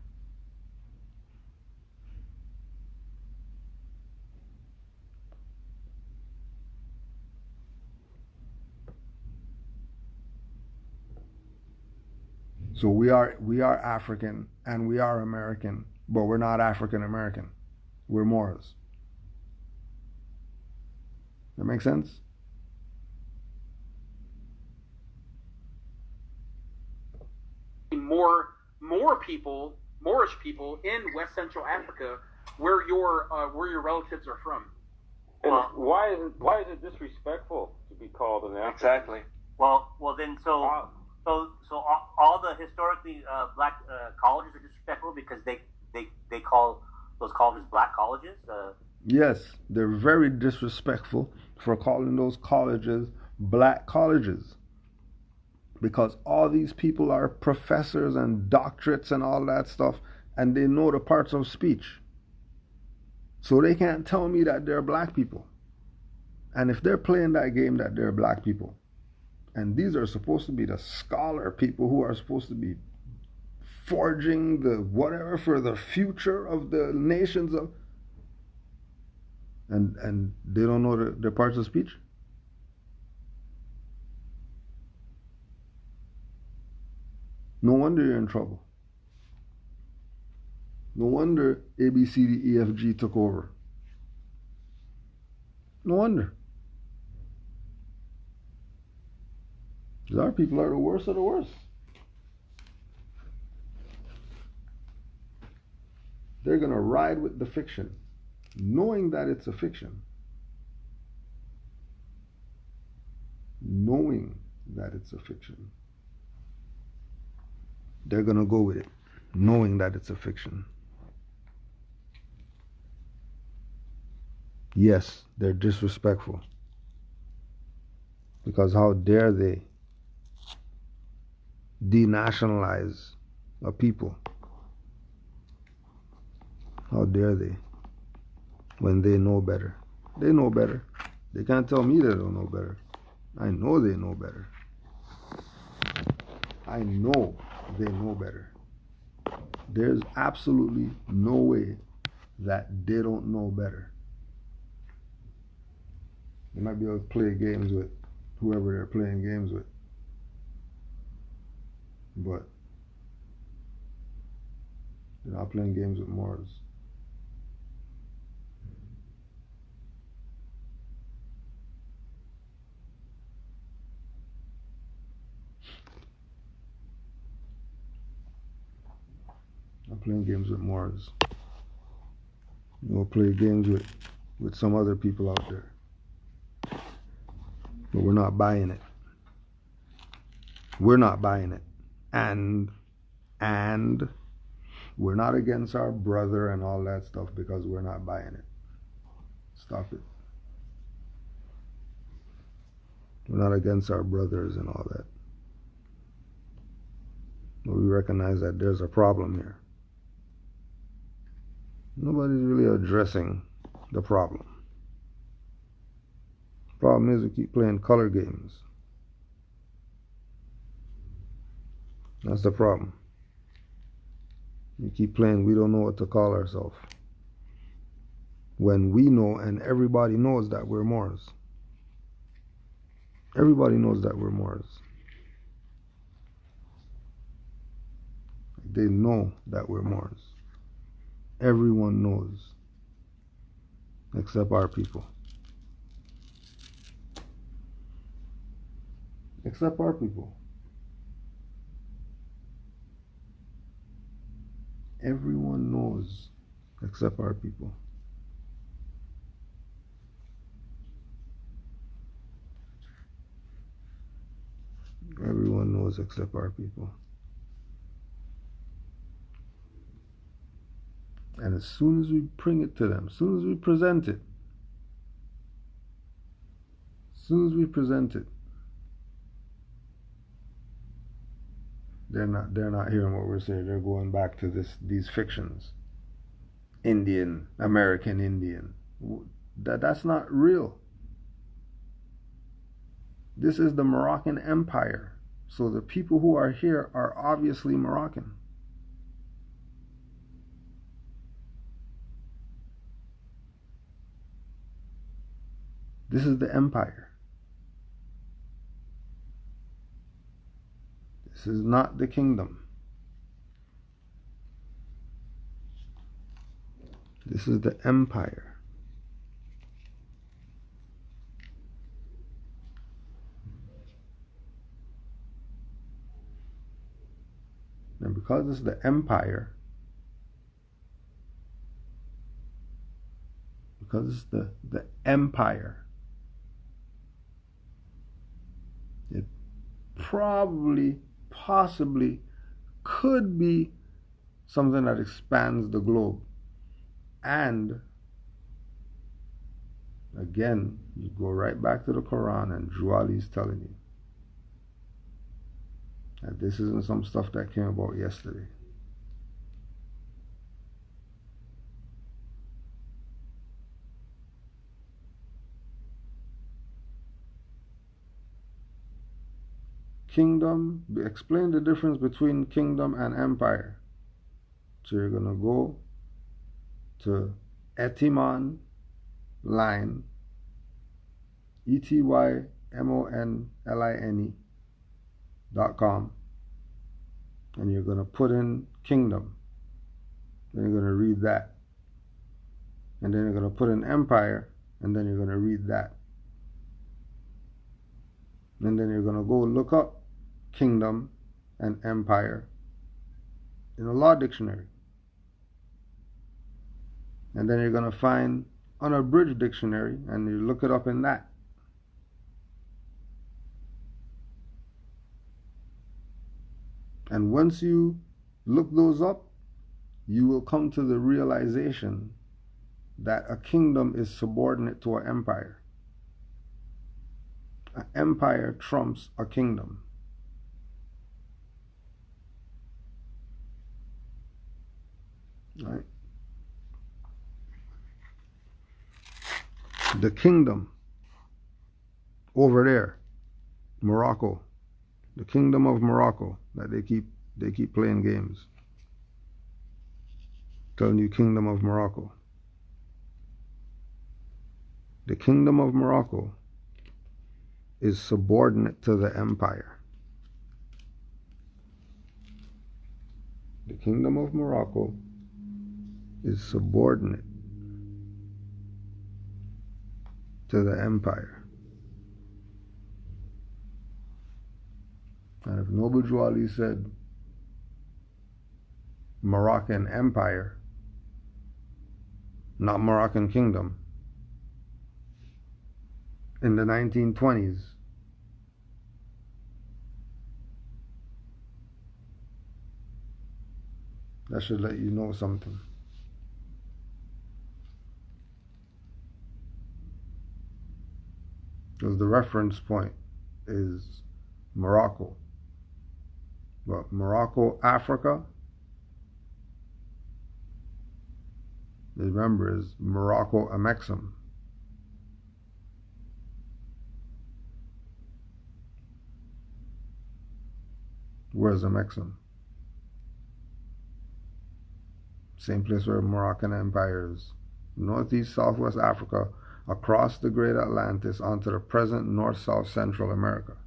Speaker 6: So we are African and we are American, but we're not African American. We're Moors. That make sense?
Speaker 5: Moorish people in West Central Africa, where your relatives are from.
Speaker 7: And why is it disrespectful to be called an African?
Speaker 4: Exactly. Well, then so all the historically black colleges are disrespectful because they call those colleges black colleges.
Speaker 6: Yes, they're very disrespectful for calling those colleges black colleges. Because all these people are professors and doctorates and all that stuff, and they know the parts of speech. So they can't tell me that they're black people. And if they're playing that game that they're black people, and these are supposed to be the scholar people who are supposed to be forging the whatever for the future of the nations of, and they don't know their parts of speech. No wonder you're in trouble. No wonder A, B, C, D, E, F, G took over. No wonder. Because our people are the worst of the worst. They're going to ride with the fiction, knowing that it's a fiction. Knowing that it's a fiction. They're going to go with it, knowing that it's a fiction. Yes, they're disrespectful. Because how dare they denationalize a people? How dare they? When they know better. They know better. They can't tell me they don't know better. I know they know better. I know they know better. There's absolutely no way that they don't know better. They might be able to play games with whoever they're playing games with. But they're not playing games with Moors. I'm playing games with Moors. We'll play games with some other people out there. But we're not buying it. We're not buying it. And we're not against our brother and all that stuff because we're not buying it. Stop it. We're not against our brothers and all that. But we recognize that there's a problem here. Nobody's really addressing the problem. The problem is we keep playing color games. That's the problem. We keep playing, we don't know what to call ourselves. When we know and everybody knows that we're Moors. Everybody knows that we're Moors. They know that we're Moors. Everyone knows. Except our people. Except our people. Everyone knows except our people. Everyone knows except our people. And as soon as we bring it to them, as soon as we present it, they're not hearing what we're saying. They're going back to these fictions. Indian, American Indian. That's not real. This is the Moroccan Empire. So the people who are here are obviously Moroccan. This is the empire. This is not the kingdom. This is the empire. And because it's the empire, because it's the empire, it probably, possibly could be something that expands the globe. And again, you go right back to the Quran, and Drew Ali's telling you that this isn't some stuff that came about yesterday. Kingdom, explain the difference between kingdom and empire. So you're going to go to Etymonline, ETYMONLINE.com, and you're going to put in kingdom. Then you're going to read that. And then you're going to put in empire, and then you're going to read that. And then you're going to go look up kingdom and empire in a law dictionary. And then you're going to find unabridged dictionary, and you look it up in that. And once you look those up, you will come to the realization that a kingdom is subordinate to an empire. An empire trumps a kingdom. Right? The kingdom over there, Morocco, the kingdom of Morocco, that they keep playing games. Telling you kingdom of Morocco. The kingdom of Morocco is subordinate to the empire. The kingdom of Morocco is subordinate to the empire. And if Noble Drew Ali said Moroccan Empire, not Moroccan Kingdom, in the 1920s, that should let you know something. Because the reference point is Morocco. But Morocco, Africa, remember, is Morocco Amexem. Where's Amexem? Same place where Moroccan Empire is. Northeast, Southwest Africa, across the Great Atlantis onto the present North, South, Central America.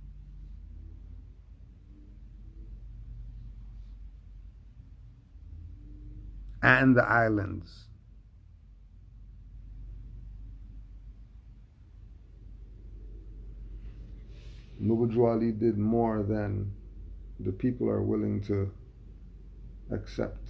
Speaker 6: And the islands. Noble Drew Ali did more than the people are willing to accept.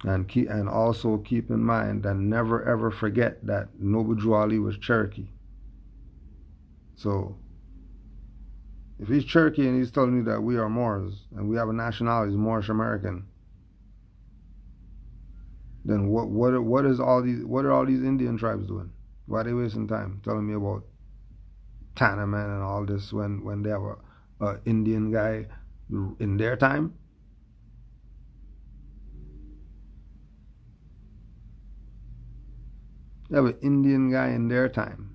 Speaker 6: And also keep in mind and never ever forget that Noble Drew Ali was Cherokee. So if he's Cherokee and he's telling you that we are Moors and we have a nationality, Moorish American, then what are all these Indian tribes doing? Why are they wasting time telling me about Tanaman and all this when they have a Indian guy in their time? They have an Indian guy in their time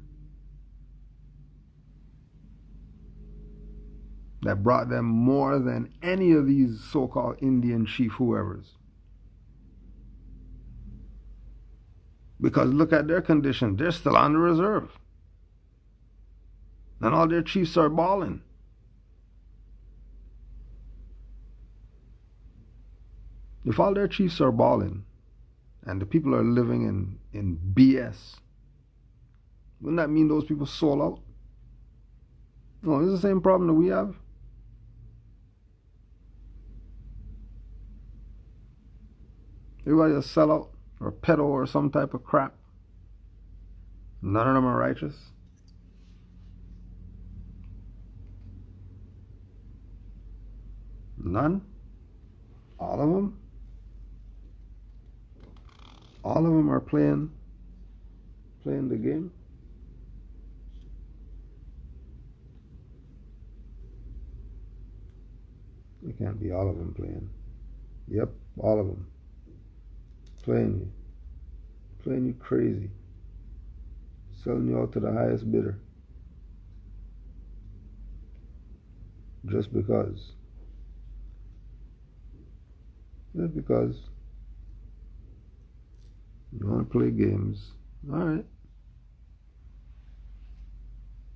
Speaker 6: that brought them more than any of these so-called Indian chief whoever's. Because look at their condition. They're still on the reserve. And all their chiefs are balling. If all their chiefs are balling, and the people are living in BS, wouldn't that mean those people sold out? No, it's the same problem that we have. Everybody a sellout or pedo or some type of crap. None of them are righteous. None? All of them? All of them are playing the game. It can't be all of them playing. Yep, all of them. Playing you crazy. Selling you out to the highest bidder. Just because. Just because. You want to play games. Alright.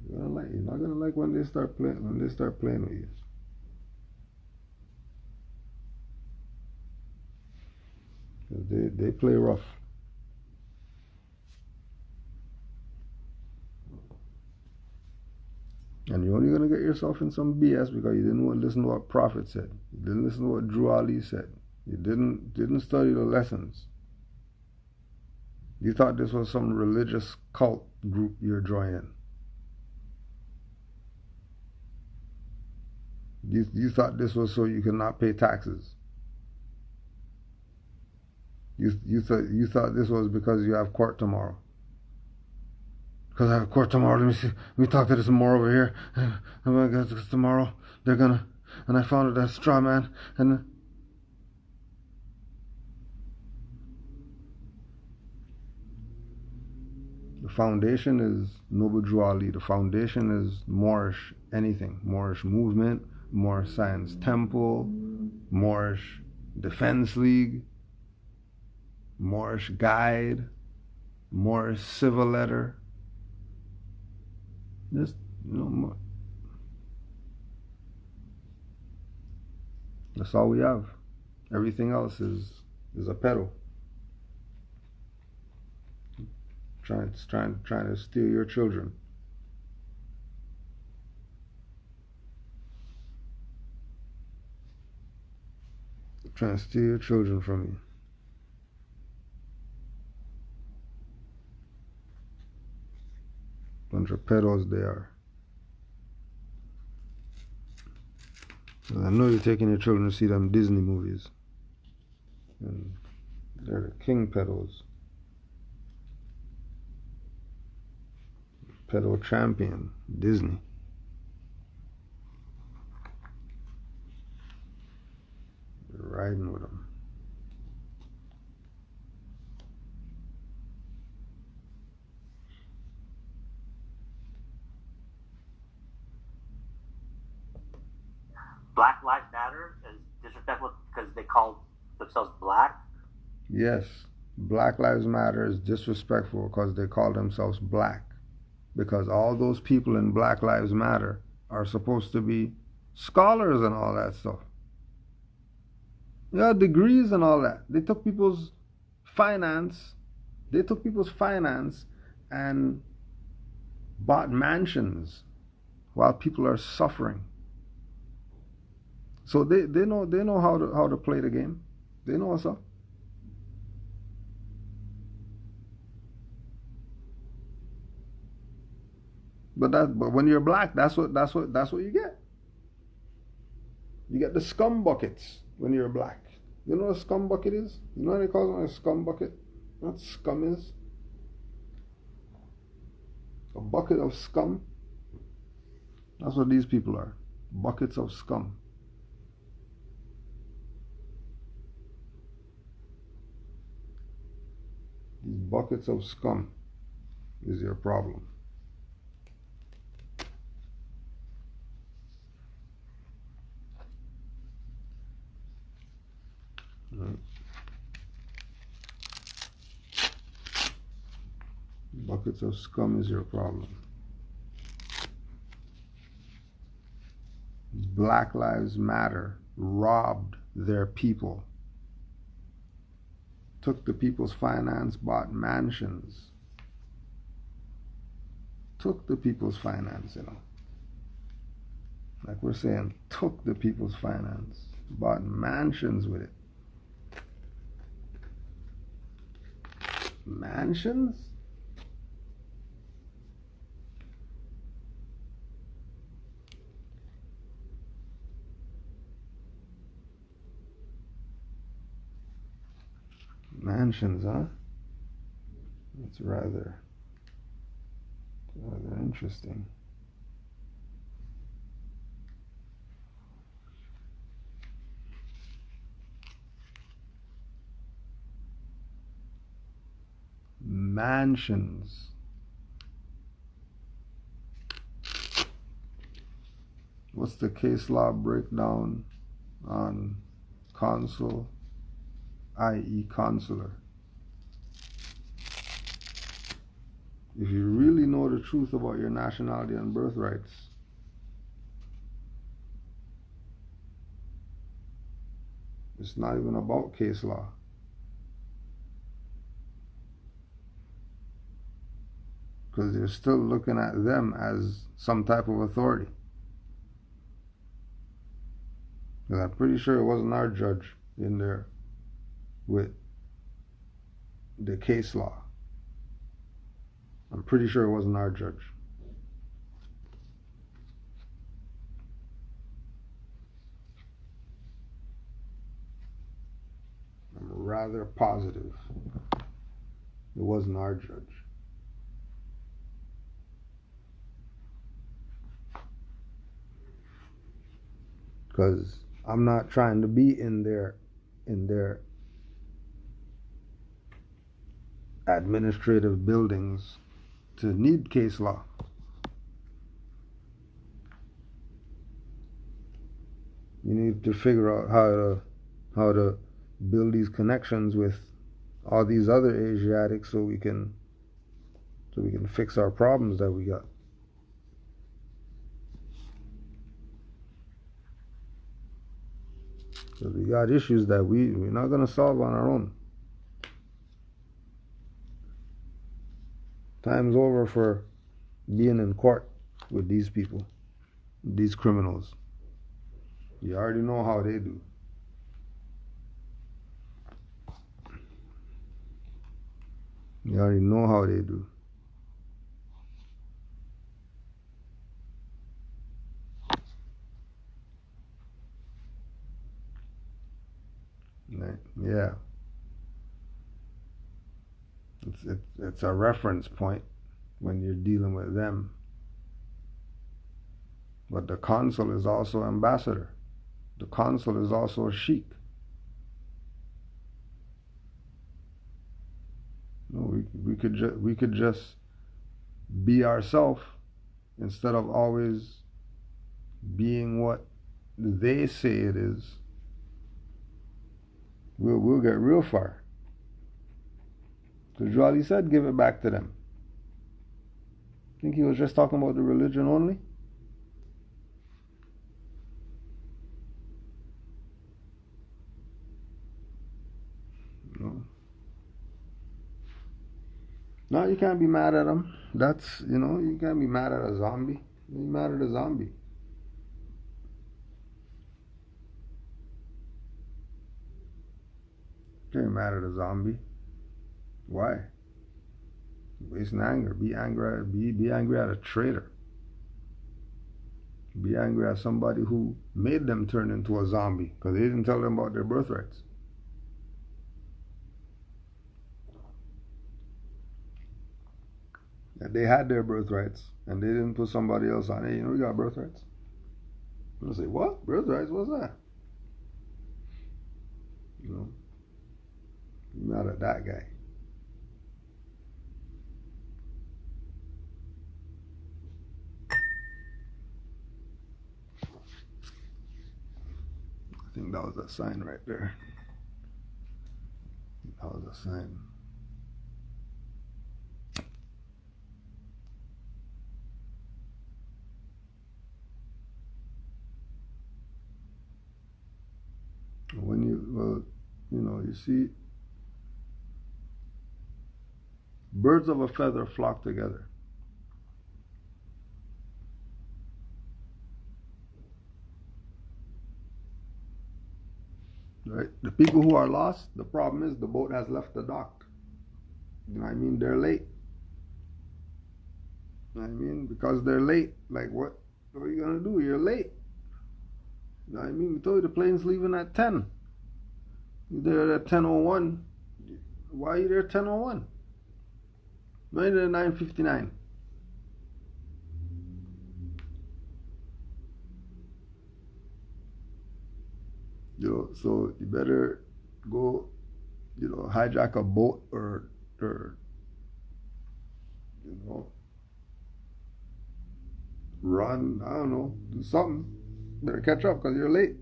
Speaker 6: You're not gonna like when they start playing with you. They play rough. And you're only going to get yourself in some BS because you didn't want to listen to what Prophet said. You didn't listen to what Drew Ali said. You didn't study the lessons. You thought this was some religious cult group you're joining. You thought this was so you could not pay taxes. You thought this was because you have court tomorrow. because I have a court tomorrow. Let me see. Let me talk to this Moor over here. Oh my God, because tomorrow they're gonna. And I found that straw man. And the foundation is Noble Drew Ali. The foundation is Moorish anything. Moorish movement, Moorish Science Temple, Moorish Defense League, Moorish Guide, Moorish Civil Letter. Just more. That's all we have. Everything else is a peddle. Trying to steal your children. Trying to steal your children from you. Bunch of peddles they are. I know you're taking your children to see them Disney movies. And they're the king peddles. Peddle champion, Disney. You're riding with them.
Speaker 4: Black Lives Matter is disrespectful because they call themselves black?
Speaker 6: Yes, Black Lives Matter is disrespectful because they call themselves black. Because all those people in Black Lives Matter are supposed to be scholars and all that stuff. Yeah, degrees and all that. They took people's finance. They took people's finance and bought mansions while people are suffering. So they know how to play the game. They know what's up. But when you're black, that's what you get. You get the scum buckets when you're black. You know what a scum bucket is? You know what they call it, a scum bucket? You know what scum is? A bucket of scum. That's what these people are. Buckets of scum. These buckets of scum is your problem. Right. Buckets of scum is your problem. Black Lives Matter robbed their people. Took the people's finance, bought mansions. Took the people's finance, Like we're saying, took the people's finance, bought mansions with it. Mansions? Mansions, huh? That's rather interesting. Mansions. What's the case law breakdown on consul, i.e. consular? If you really know the truth about your nationality and birthrights, it's not even about case law. Because you're still looking at them as some type of authority. Because I'm pretty sure it wasn't our judge in there with the case law. I'm pretty sure it wasn't our judge. I'm rather positive it wasn't our judge. because I'm not trying to be in their administrative buildings to need case law. You need to figure out how to build these connections with all these other Asiatics so we can fix our problems that we got. Because we got issues that we're not going to solve on our own. Time's over for being in court with these people, these criminals. You already know how they do. You already know how they do. Yeah. It's a reference point when you're dealing with them. But the consul is also ambassador. The consul is also a sheik. No, we could just be ourselves instead of always being what they say it is. We'll get real far. Because Jolly said, give it back to them. Think he was just talking about the religion only? No. No, you can't be mad at him. That's, you can't be mad at a zombie. You're mad at a zombie. You can't be mad at a zombie. Why? Wasting anger. Be angry at a traitor. Be angry at somebody who made them turn into a zombie because they didn't tell them about their birthrights. That they had their birthrights and they didn't put somebody else on. Hey, we got birthrights. They'll say, what? Birthrights? What's that? You're mad at that guy. I think that was a sign right there. That was a sign. When you see birds of a feather flock together. Right? The people who are lost, the problem is the boat has left the dock. You know what I mean? They're late. You know what I mean? Because they're late. Like, what are you going to do? You're late. You know what I mean? We told you the plane's leaving at 10. You're there at 10:01. Why are you there at 10:01? Why are you there at 9:59? So you better go, hijack a boat or run, I don't know, do something. Better catch up because you're late.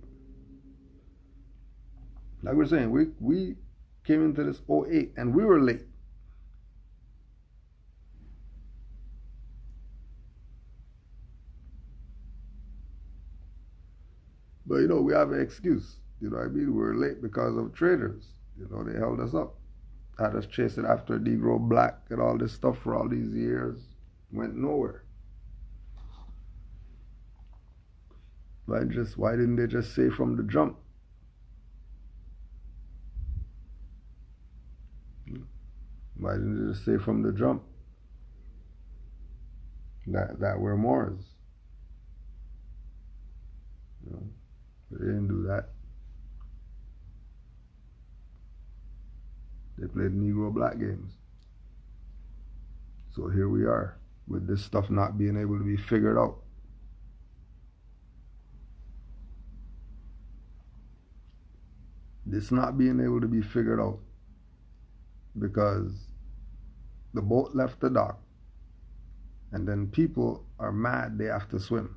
Speaker 6: Like we're saying, we came into this 08 and we were late. But we have an excuse. You know what I mean? We're late because of traders. They held us up. Had us chasing after Negro Black and all this stuff for all these years. Went nowhere. Why didn't they just say from the jump? Why didn't they just say from the jump that we're Moors? But they didn't do that. They played Negro Black games. So here we are with this stuff not being able to be figured out. It's not being able to be figured out because the boat left the dock and then people are mad they have to swim.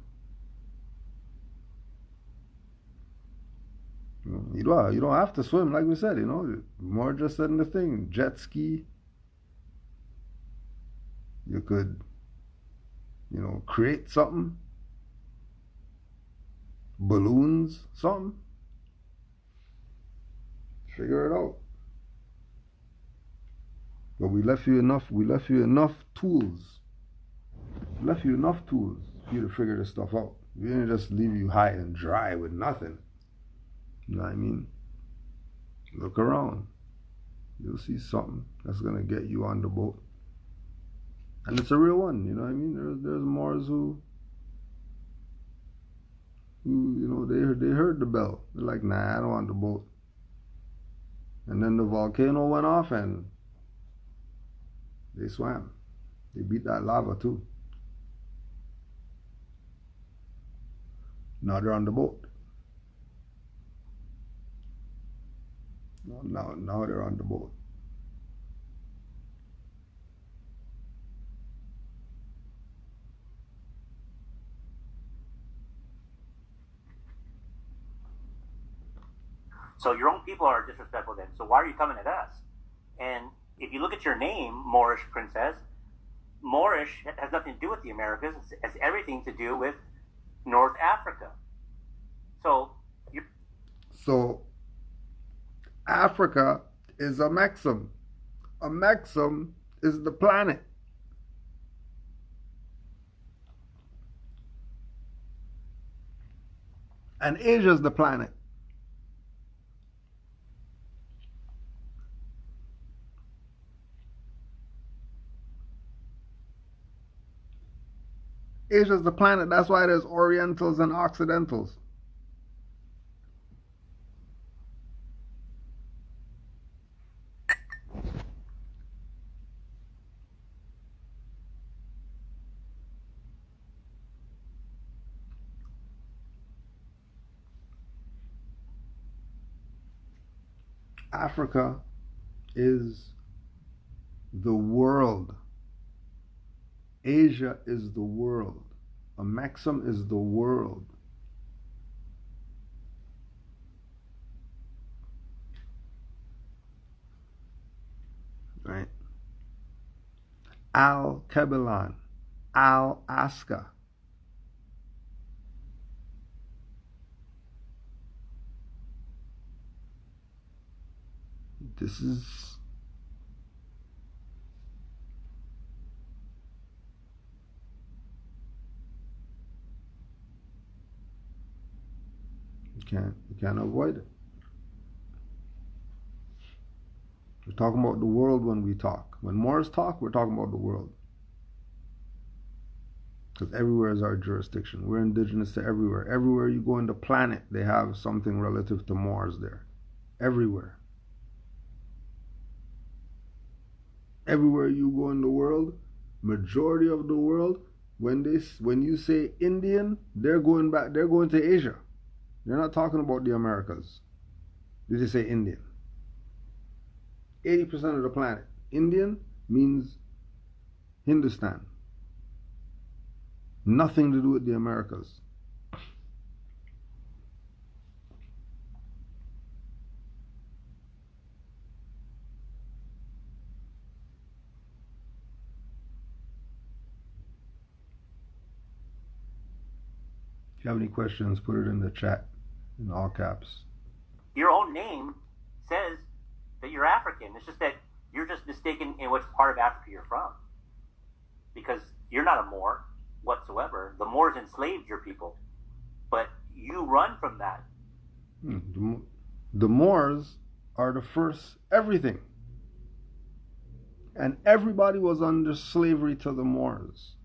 Speaker 6: You don't have to swim, like we said, more just than the thing. Jet ski. You could, create something. Balloons, something. Figure it out. But we left you enough tools. We left you enough tools for you to figure this stuff out. We didn't just leave you high and dry with nothing. You know what I mean? Look around. You'll see something that's gonna get you on the boat. And it's a real one, you know what I mean? There's Moors who they heard the bell. They're like, nah, I don't want the boat. And then the volcano went off and they swam. They beat that lava too. Now they're on the boat. Now they're on the boat.
Speaker 4: So your own people are disrespectful then. So why are you coming at us? And if you look at your name, Moorish princess, Moorish has nothing to do with the Americas. It has everything to do with North Africa. So
Speaker 6: Africa is Amexem. Amexem is the planet. And Asia is the planet. Asia is the planet. That's why there's Orientals and Occidentals. Africa is the world. Asia is the world. Amexem is the world. Right? Al-Kebelan, Al-Aska. This is you can't avoid it. We're talking about the world when we talk. When Moors talk, we're talking about the world. Because everywhere is our jurisdiction. We're indigenous to everywhere. Everywhere you go on the planet, they have something relative to Moors there. Everywhere. Everywhere you go in the world, majority of the world, when you say Indian, they're going to Asia. They're not talking about the Americas. They just say Indian. 80% of the planet. Indian means Hindustan. Nothing to do with the Americas. If you have any questions, put it in the chat in all caps.
Speaker 4: Your own name says that you're African. It's just that you're just mistaken in which part of Africa you're from. Because you're not a Moor whatsoever. The Moors enslaved your people. But you run from that.
Speaker 6: The Moors are the first everything. And everybody was under slavery to the Moors.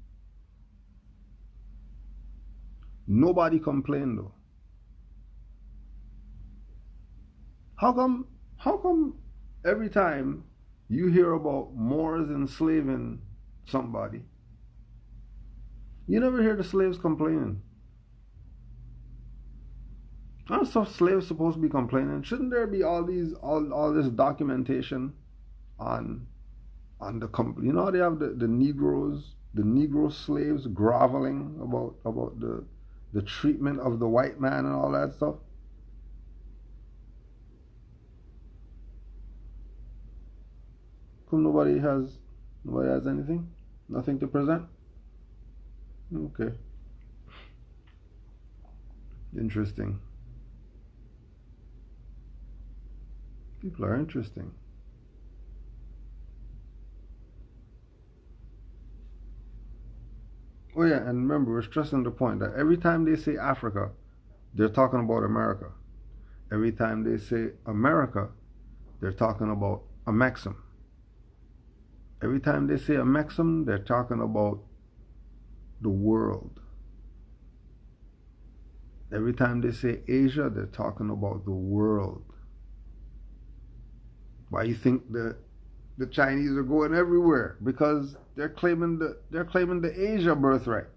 Speaker 6: Nobody complained though. How come every time you hear about Moors enslaving somebody, you never hear the slaves complaining? Aren't some slaves supposed to be complaining? Shouldn't there be all this documentation on the company? You know how they have the Negro slaves groveling about the treatment of the white man and all that stuff? Come, nobody has anything? Nothing to present? Okay. Interesting. People are interesting. Oh yeah, and remember, we're stressing the point that every time they say Africa, they're talking about America. Every time they say America, they're talking about Amexem. Every time they say Amexem, they're talking about the world. Every time they say Asia, they're talking about the world. Why you think the Chinese are going everywhere? Because they're claiming the Asia birthright.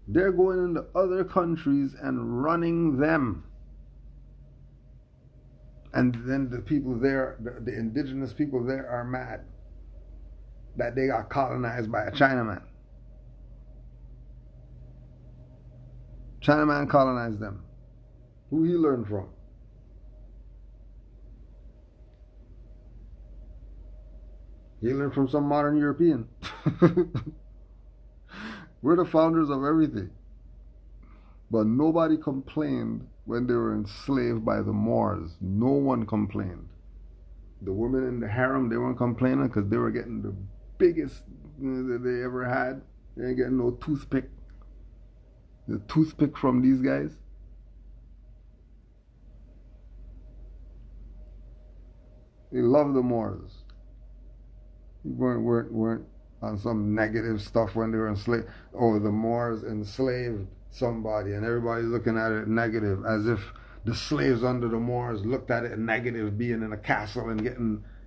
Speaker 6: They're going into other countries and running them. And then the people there, the indigenous people there, are mad that they got colonized by a Chinaman. Chinaman colonized them. Who he learned from? He learned from some modern European. We're the founders of everything. But nobody complained when they were enslaved by the Moors. No one complained. The women in the harem, they weren't complaining because they were getting the biggest that they ever had. They ain't getting no toothpick. The toothpick from these guys. They love the Moors. They weren't on some negative stuff when they were enslaved. Oh, the Moors enslaved somebody, and everybody's looking at it negative, as if the slaves under the Moors looked at it negative, being in a castle and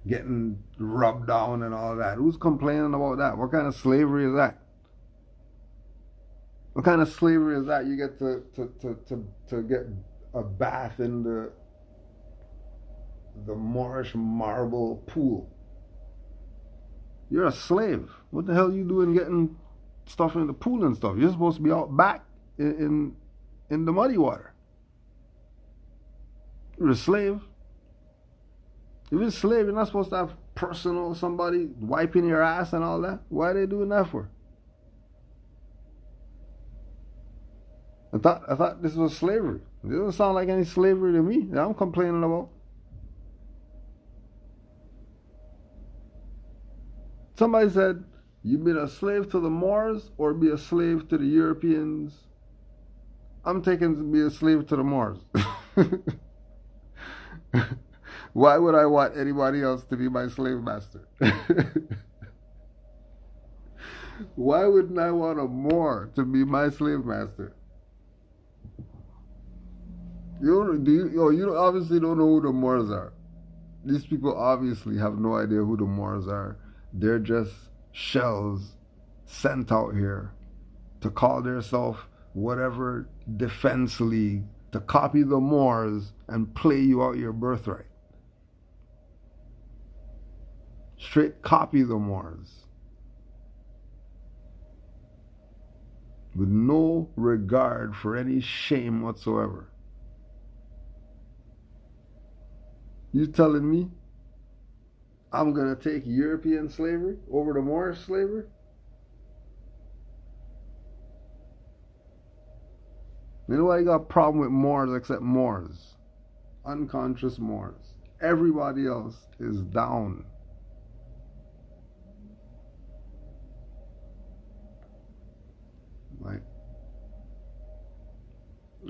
Speaker 6: getting rubbed down and all that. Who's complaining about that? What kind of slavery is that? What kind of slavery is that? You get to get a bath in the Moorish marble pool. You're a slave. What the hell are you doing getting stuff in the pool and stuff? You're supposed to be out back in the muddy water. You're a slave. If you're a slave, you're not supposed to have personal somebody wiping your ass and all that. Why are they doing that for? I thought this was slavery. It doesn't sound like any slavery to me that I'm complaining about. Somebody said, you be a slave to the Moors or be a slave to the Europeans. I'm taking to be a slave to the Moors. Why would I want anybody else to be my slave master? Why wouldn't I want a Moor to be my slave master? You obviously don't know who the Moors are. These people obviously have no idea who the Moors are. They're just shells sent out here to call themselves whatever defense league, to copy the Moors and play you out your birthright. Straight copy the Moors. With no regard for any shame whatsoever. You telling me I'm going to take European slavery over the Moorish slavery? Nobody got a problem with Moors except Moors. Unconscious Moors. Everybody else is down. Right?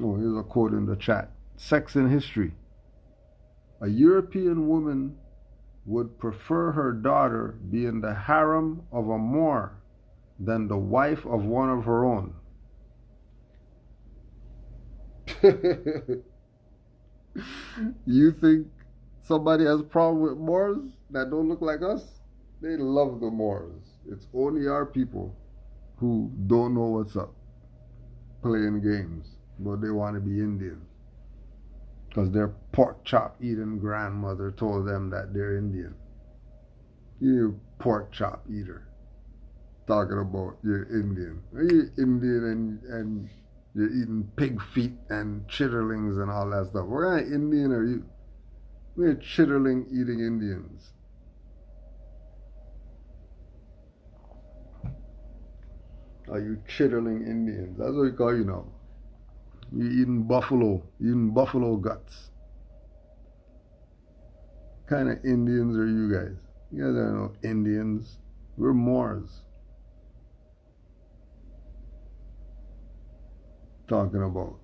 Speaker 6: Oh, here's a quote in the chat. Sex in history. A European woman would prefer her daughter be in the harem of a Moor than the wife of one of her own. You think somebody has a problem with Moors that don't look like us? They love the Moors. It's only our people who don't know what's up, playing games. but they want to be Indian. Because their pork chop eating grandmother told them that they're Indian. You pork chop eater. Talking about you're Indian. Are you Indian and you're eating pig feet and chitterlings and all that stuff? What kind of Indian are you? We're chitterling eating Indians. Are you chitterling Indians? That's what we call you now. You're eating buffalo guts. What kind of Indians are you guys? You guys are no Indians. We're Moors. Talking about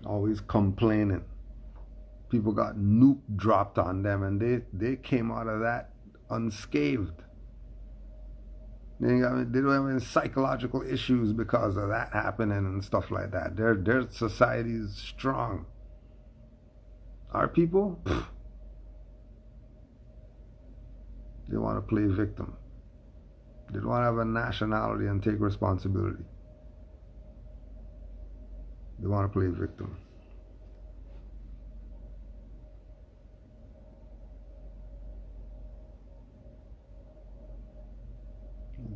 Speaker 6: always complaining. People got nuke dropped on them and they came out of that unscathed. They don't have any psychological issues because of that happening and stuff like that. Their society is strong. Our people, they want to play victim. They don't want to have a nationality and take responsibility. They want to play victim.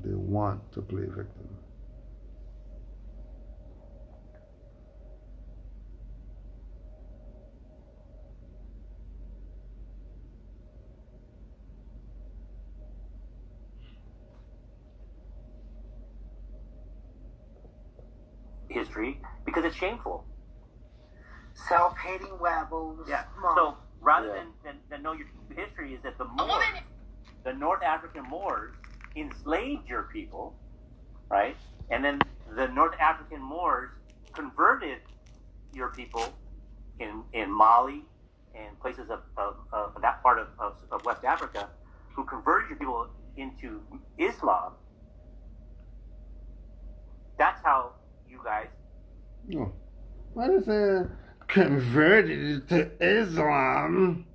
Speaker 6: They want to play victim.
Speaker 4: History because it's shameful.
Speaker 8: Self-hating wabbles.
Speaker 4: Yeah.
Speaker 8: Mom.
Speaker 4: So rather than know your history, is that the Moors, the North African Moors, enslaved your people, right? And then the North African Moors converted your people in Mali and places of that part of West Africa, who converted your people into Islam. That's how you guys.
Speaker 6: Oh, why does it converted to Islam?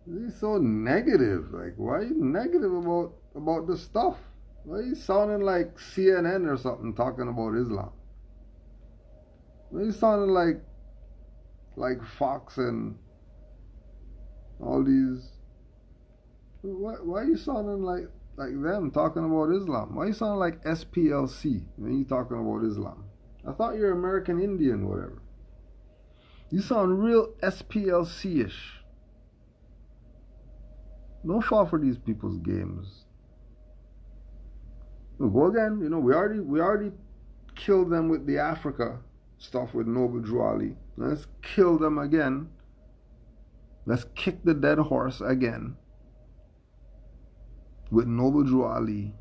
Speaker 6: He's so negative. Like, why are you negative about this stuff? Why are you sounding like CNN or something talking about Islam? Why are you sounding like Fox and all these? Why are you sounding like them talking about Islam? Why are you sounding like SPLC when you talking about Islam? I thought you're American Indian, whatever. You sound real SPLC-ish. Don't fall for these people's games. Go again. You know, we already killed them with the Africa stuff with Noble Drew Ali. Let's kill them again. Let's kick the dead horse again with Noble Drew Ali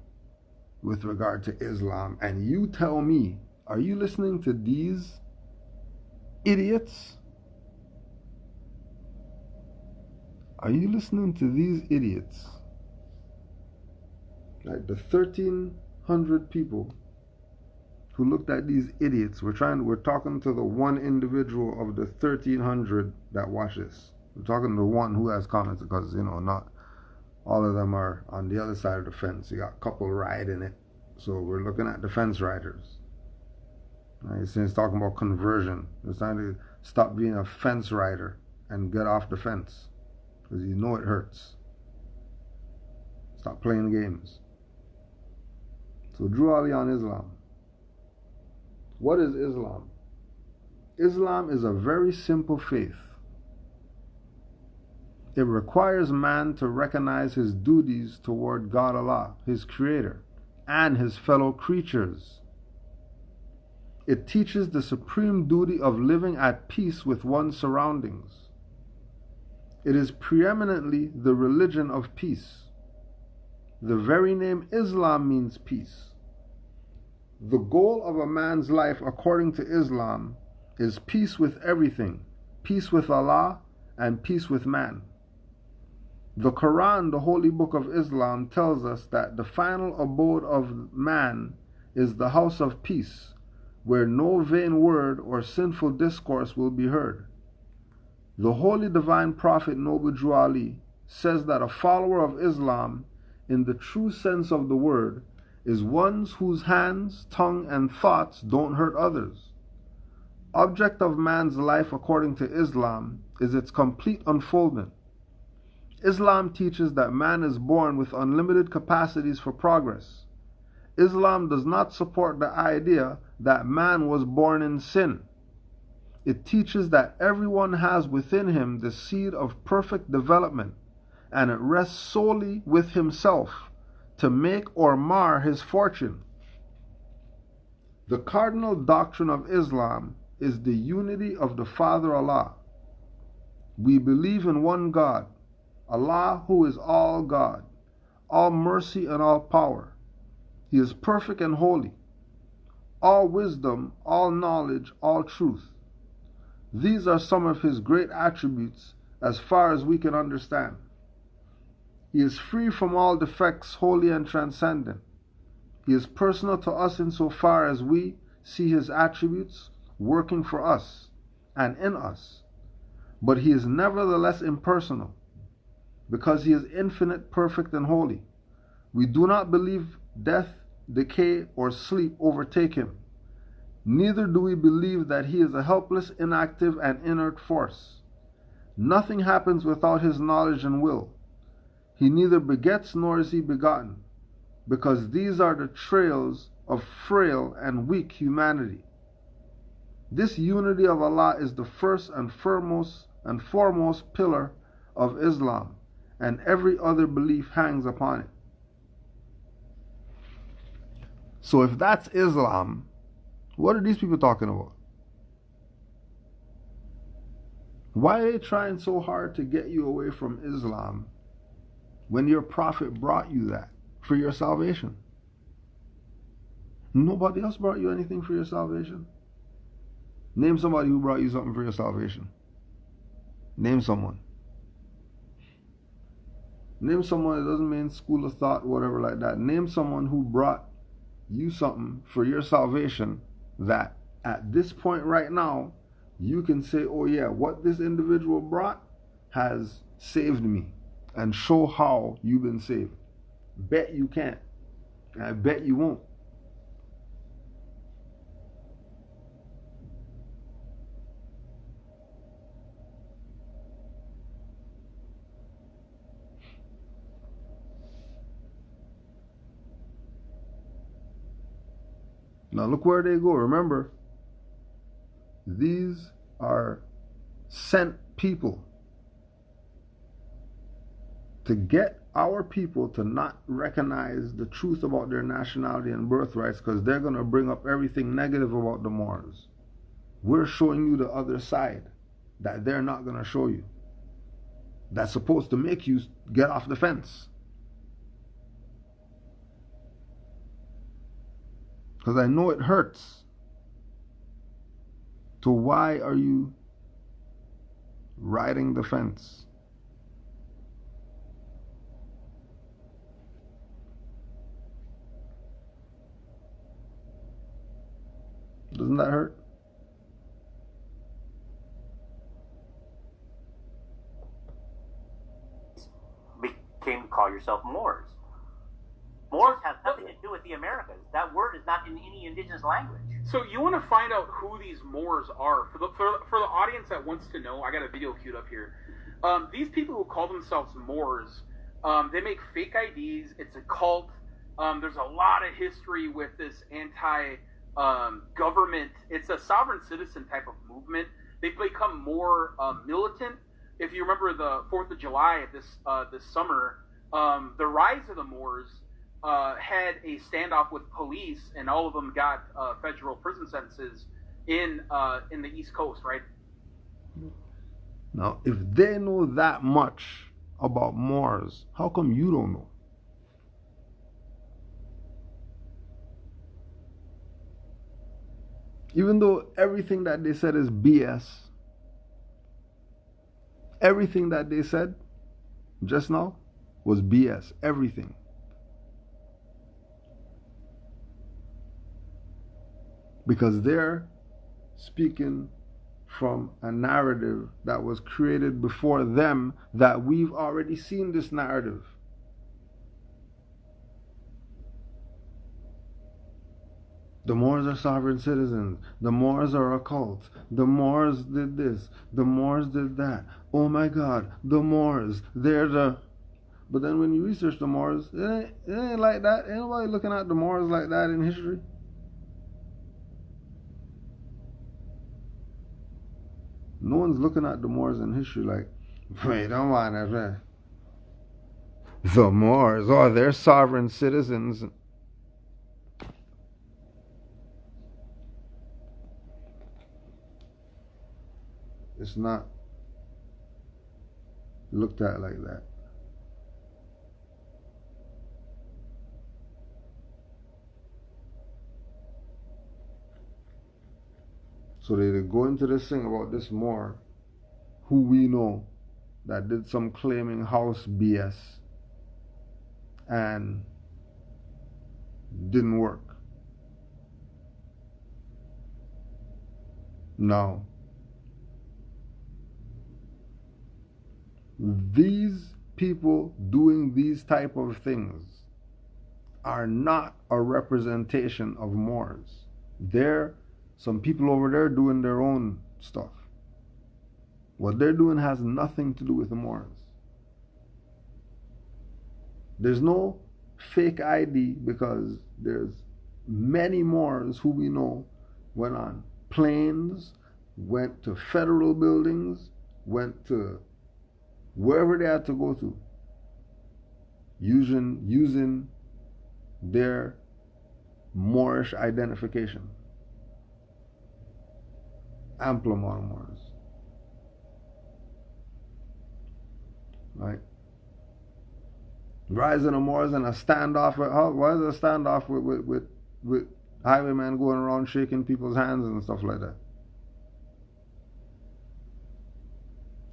Speaker 6: with regard to Islam. And you tell me, are you listening to these idiots? Are you listening to these idiots? Like the 1,300 people who looked at these idiots. We're talking to the one individual of the 1,300 that watch this. We're talking to the one who has comments, because, you know, not all of them are on the other side of the fence. You got a couple riding it. So we're looking at the fence riders. Right? It's talking about conversion. It's time to stop being a fence rider and get off the fence, because you know it hurts. Stop playing games. So Drew Ali on Islam. What is Islam? Islam is a very simple faith. It requires man to recognize his duties toward God Allah, his creator, and his fellow creatures. It teaches the supreme duty of living at peace with one's surroundings. It is preeminently the religion of peace. The very name Islam means peace. The goal of a man's life, according to Islam, is peace with everything, peace with Allah, and peace with man. The Quran, the holy book of Islam, tells us that the final abode of man is the house of peace, where no vain word or sinful discourse will be heard. The holy divine prophet Noble Drew Ali says that a follower of Islam, in the true sense of the word, is ones whose hands, tongue, and thoughts don't hurt others. Object of man's life, according to Islam, is its complete unfoldment. Islam teaches that man is born with unlimited capacities for progress. Islam does not support the idea that man was born in sin. It teaches that everyone has within him the seed of perfect development, and it rests solely with himself to make or mar his fortune. The cardinal doctrine of Islam is the unity of the Father Allah. We believe in one God, Allah, who is all God, all mercy and all power. He is perfect and holy, all wisdom, all knowledge, all truth. These are some of his great attributes as far as we can understand. He is free from all defects, holy and transcendent. He is personal to us insofar as we see his attributes working for us and in us. But he is nevertheless impersonal, because he is infinite, perfect, and holy. We do not believe death, decay, or sleep overtake him. Neither do we believe that he is a helpless, inactive, and inert force. Nothing happens without his knowledge and will. He neither begets nor is he begotten, because these are the trails of frail and weak humanity. This unity of Allah is the first and foremost pillar of Islam, and every other belief hangs upon it. So if that's Islam, what are these people talking about? Why are they trying so hard to get you away from Islam when your prophet brought you that for your salvation? Nobody else brought you anything for your salvation. Name somebody who brought you something for your salvation. Name someone. Name someone. It doesn't mean school of thought, whatever like that. Name someone who brought you something for your salvation that at this point right now you can say, oh yeah, what this individual brought has saved me, and show how you've been saved. Bet you can't. I bet you won't. Now look where they go. Remember, these are sent people to get our people to not recognize the truth about their nationality and birthrights, because they're going to bring up everything negative about the Moors. We're showing you the other side that they're not going to show you. That's supposed to make you get off the fence. Because I know it hurts. So why are you riding the fence? Doesn't that hurt?
Speaker 4: Came to call yourself Moors. Moors have nothing to do with the Americas. That word is not in any indigenous language.
Speaker 5: So you want to find out who these Moors are. For the audience that wants to know, I got a video queued up here. These people who call themselves Moors, they make fake IDs. It's a cult. There's a lot of history with this anti-government. It's a sovereign citizen type of movement. They've become more militant. If you remember the 4th of July this summer, the rise of the Moors had a standoff with police, and all of them got federal prison sentences in the East Coast, right?
Speaker 6: Now, if they know that much about Moors, how come you don't know? Even though everything that they said is BS, everything that they said just now was BS. Everything. Because they're speaking from a narrative that was created before them, that we've already seen this narrative. The Moors are sovereign citizens. The Moors are a cult. The Moors did this. The Moors did that. Oh my God, the Moors, they're the... But then when you research the Moors, it ain't like that. Ain't nobody looking at the Moors like that in history. No one's looking at the Moors in history like, wait, don't mind that, man. The Moors, oh, they're sovereign citizens. It's not looked at like that. So they go into this thing about this Moor, who we know that did some claiming house BS and didn't work. Now, these people doing these type of things are not a representation of Moors. They're some people over there doing their own stuff. What they're doing has nothing to do with the Moors. There's no fake ID because there's many Moors who we know went on planes, went to federal buildings, went to wherever they had to go to, using their Moorish identification. Ample amount of Moors. Right? Rising of Moors and a standoff. Why is it a standoff with highwaymen going around shaking people's hands and stuff like that?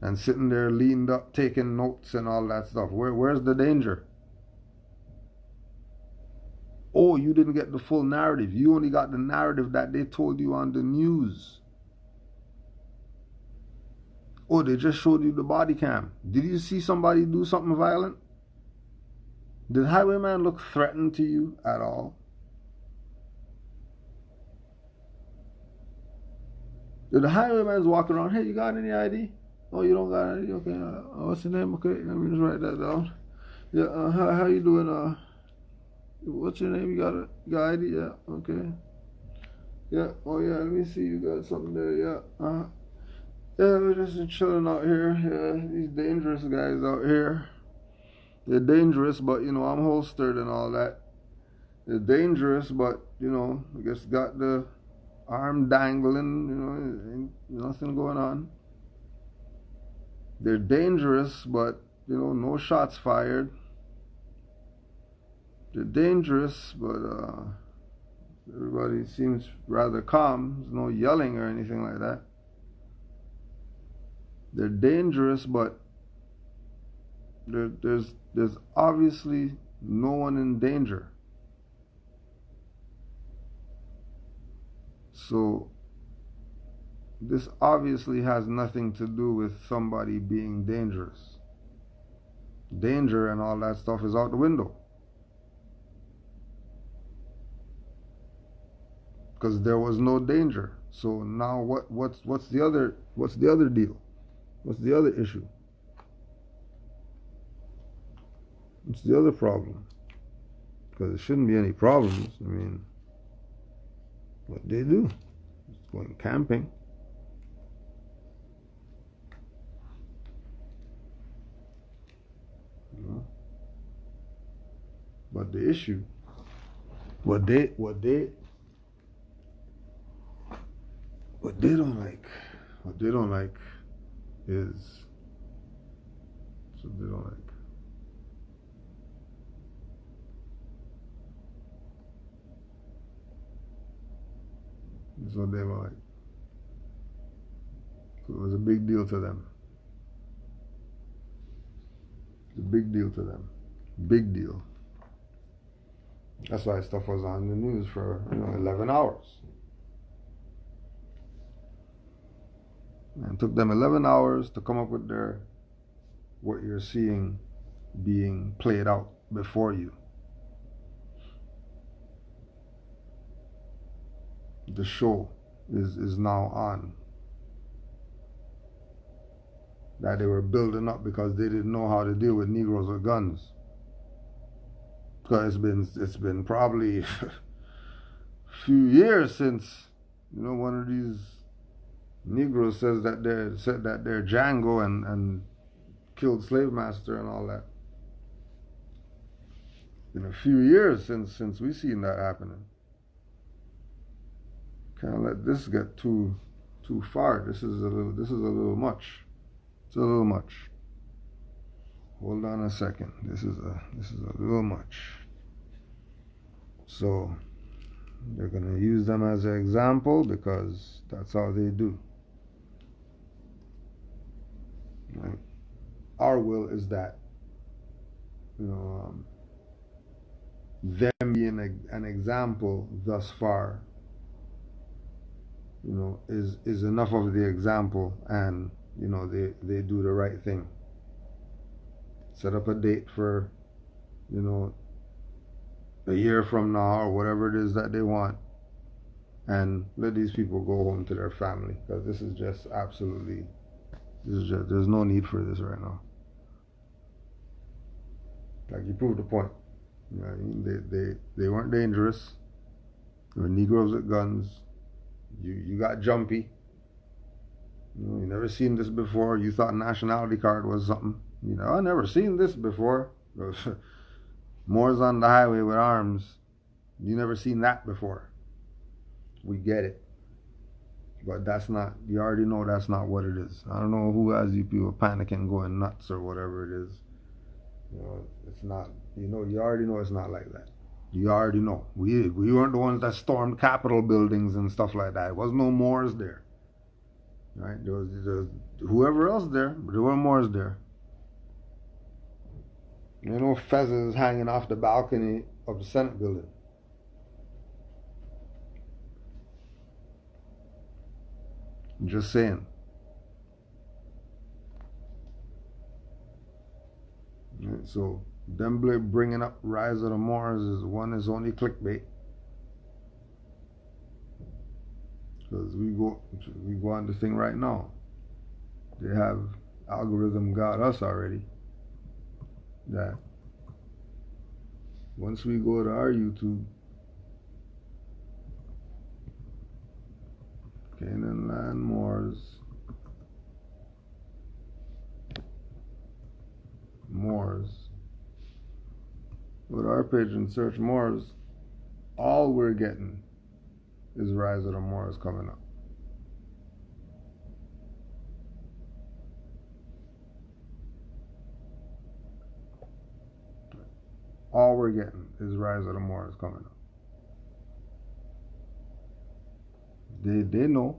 Speaker 6: And sitting there leaned up, taking notes and all that stuff. Where's the danger? Oh, you didn't get the full narrative. You only got the narrative that they told you on the news. Oh, they just showed you the body cam. Did you see somebody do something violent? Did highwayman look threatened to you at all? Did the highwayman's walking around, hey, you got any ID? Oh, you don't got any? Okay, what's your name? Okay, let me just write that down. Yeah, how you doing? What's your name? You got ID? Yeah, okay. Yeah, oh yeah, let me see, you got something there, yeah. Yeah, we're just chilling out here. Yeah, these dangerous guys out here. They're dangerous, but you know, I'm holstered and all that. They're dangerous, but you know, I guess got the arm dangling, you know, ain't nothing going on. They're dangerous, but you know, no shots fired. They're dangerous, but everybody seems rather calm. There's no yelling or anything like that. They're dangerous, but there's obviously no one in danger. So this obviously has nothing to do with somebody being dangerous. Danger and all that stuff is out the window. Because there was no danger. So now what's the other deal? What's the other issue? What's the other problem? Because there shouldn't be any problems. I mean, what they do? Just going camping. You know? But the issue, what they don't like is, so they don't like. That's what they don't like. So it was a big deal to them. It's a big deal to them. Big deal. That's why stuff was on the news for 11 hours. And it took them 11 hours to come up with what you're seeing being played out before you. the show is now on. That they were building up because they didn't know how to deal with Negroes with guns. Because it's been probably a few years since, one of these Negroes said that they're Django and killed slave master and all that. Been a few years since we seen that happening. Can't let this get too far. This is a little much. It's a little much. Hold on a second. This is a little much. So they're gonna use them as an example because that's how they do. Right? Our will is that, them being an example thus far, is enough of the example, and they do the right thing. Set up a date for, a year from now or whatever it is that they want, and let these people go home to their family, because this is just absolutely, there's no need for this right now. Like, you proved the point. They weren't dangerous. They were Negroes with guns. You got jumpy. You never seen this before. You thought nationality card was something. I never seen this before. Moors on the highway with arms. You never seen that before. We get it. But that's not, you already know that's not what it is. I don't know who has you people panicking, going nuts or whatever it is. It's not, you already know it's not like that. You already know. We weren't the ones that stormed Capitol buildings and stuff like that. There was no Moors there. Right? There was whoever else there, but there weren't Moors there. Fezzes hanging off the balcony of the Senate building. Just saying. Right, so them bringing up Rise of the Moors is only clickbait. Because we go on the thing right now. They have algorithm got us already. That once we go to our YouTube, Canaanland Moors, with our page and search Moors, all we're getting is Rise of the Moors coming up. All we're getting is Rise of the Moors coming up. They know.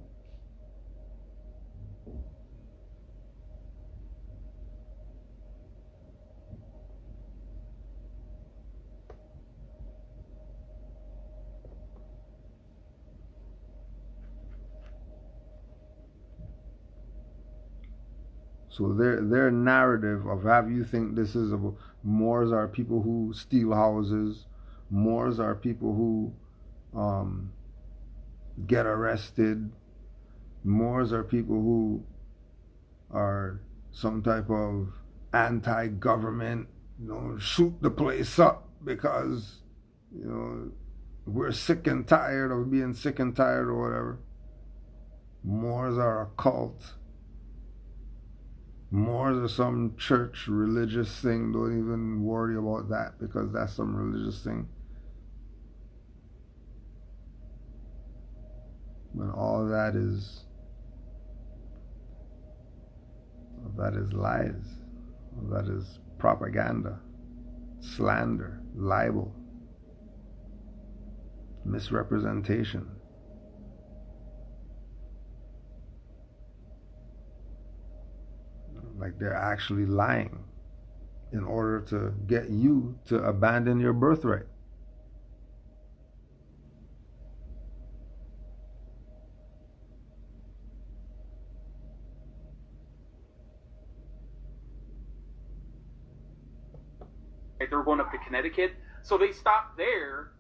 Speaker 6: So their narrative of have you think this is about Moors are people who steal houses, Moors are people who get arrested, Moors are people who are some type of anti-government, shoot the place up because we're sick and tired of being sick and tired or whatever. Moors are a cult. Moors are some church religious thing. Don't even worry about that because that's some religious thing. When all that is lies. All that is propaganda, slander, libel, misrepresentation. Like they're actually lying in order to get you to abandon your birthright.
Speaker 5: They were going up to Connecticut, so they stopped there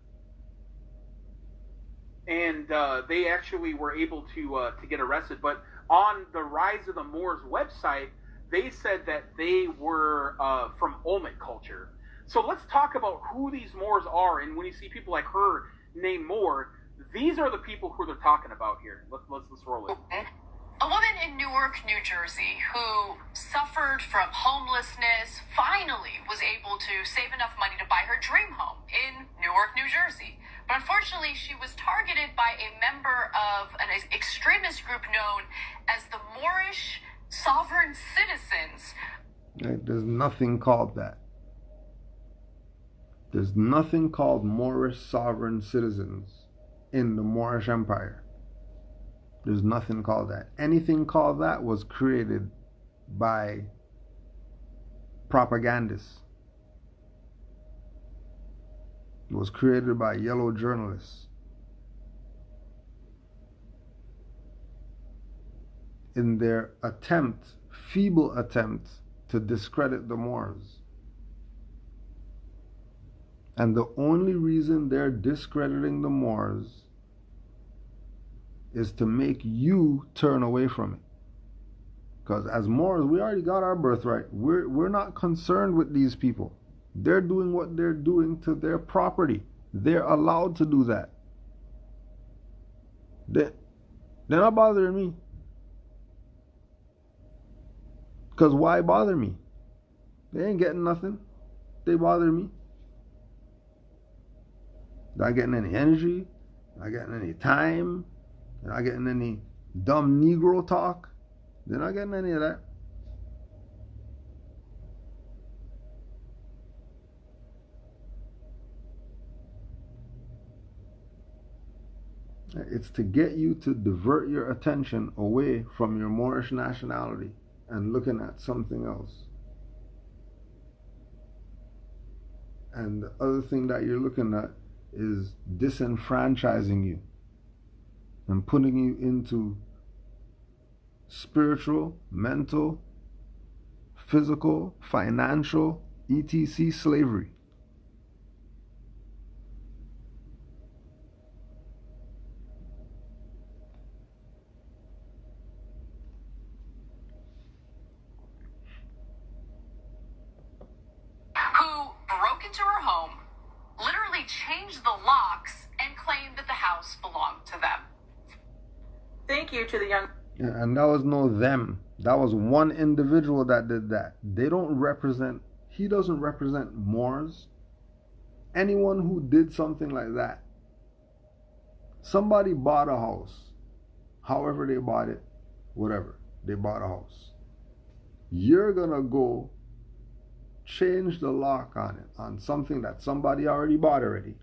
Speaker 5: and they actually were able to get arrested. But on the Rise of the Moors website, they said that they were from Olmec culture. So let's talk about who these Moors are. And when you see people like her named Moor, these are the people who they're talking about here. Let's roll it.
Speaker 9: A woman in Newark, New Jersey, who suffered from homelessness, finally was able to save enough money to buy her dream home in Newark, New Jersey. But unfortunately, she was targeted by a member of an extremist group known as the Moorish Sovereign Citizens.
Speaker 6: There's nothing called that. There's nothing called Moorish sovereign citizens in the Moorish Empire. There's nothing called that. Anything called that was created by propagandists. It was created by yellow journalists in their feeble attempt to discredit the Moors. And the only reason they're discrediting the Moors is to make you turn away from it. Because as Moors, we already got our birthright. We're not concerned with these people. They're doing what they're doing to their property. They're allowed to do that. They're not bothering me. Because why bother me? They ain't getting nothing. They bother me. Not getting any energy. Not getting any time. They're not getting any dumb Negro talk. They're not getting any of that. It's to get you to divert your attention away from your Moorish nationality and looking at something else. And the other thing that you're looking at is disenfranchising you and putting you into spiritual, mental, physical, financial, etc. slavery.
Speaker 9: Who broke into her home, literally changed the locks, and claimed that the house belonged to them.
Speaker 10: Thank you to the young...
Speaker 6: Yeah, and that was no them. That was one individual that did that. They don't represent, he doesn't represent Moors. Anyone who did something like that. Somebody bought a house. However they bought it, whatever. They bought a house. You're gonna go change the lock on it, on something that somebody already bought already.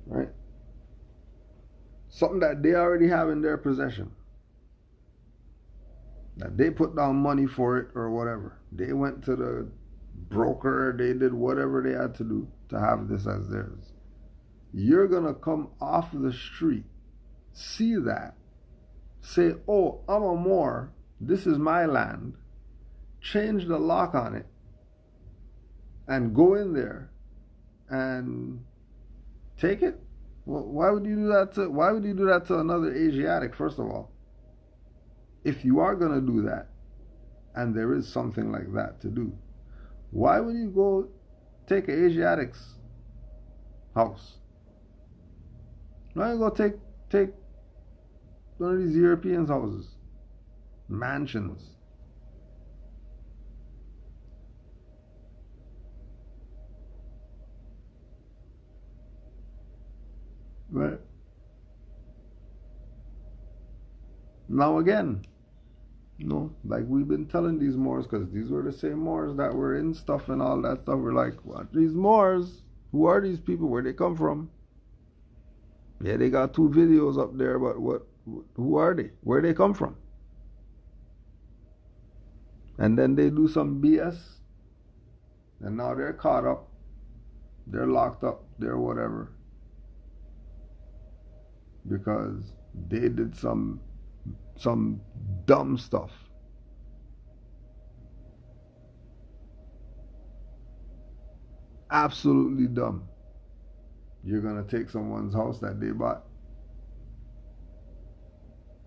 Speaker 6: Right? Something that they already have in their possession. That they put down money for it or whatever. They went to the broker, they did whatever they had to do to have this as theirs. You're gonna come off the street, see that, say, oh, I'm a Moor, this is my land, change the lock on it, and go in there and take it? Well, why would you do that to another Asiatic, first of all? If you are going to do that, and there is something like that to do, why would you go take an Asiatic's house? Why don't you go take one of these Europeans' houses, mansions? Right. Now again, like we've been telling these Moors, because these were the same Moors that were in stuff and all that stuff. We're like, what? These Moors? Who are these people? Where they come from? Yeah, they got 2 videos up there, but who are they? Where they come from? And then they do some BS, and now they're caught up, they're locked up, they're whatever, because they did some dumb stuff. Absolutely dumb. you're going to take someone's house that they bought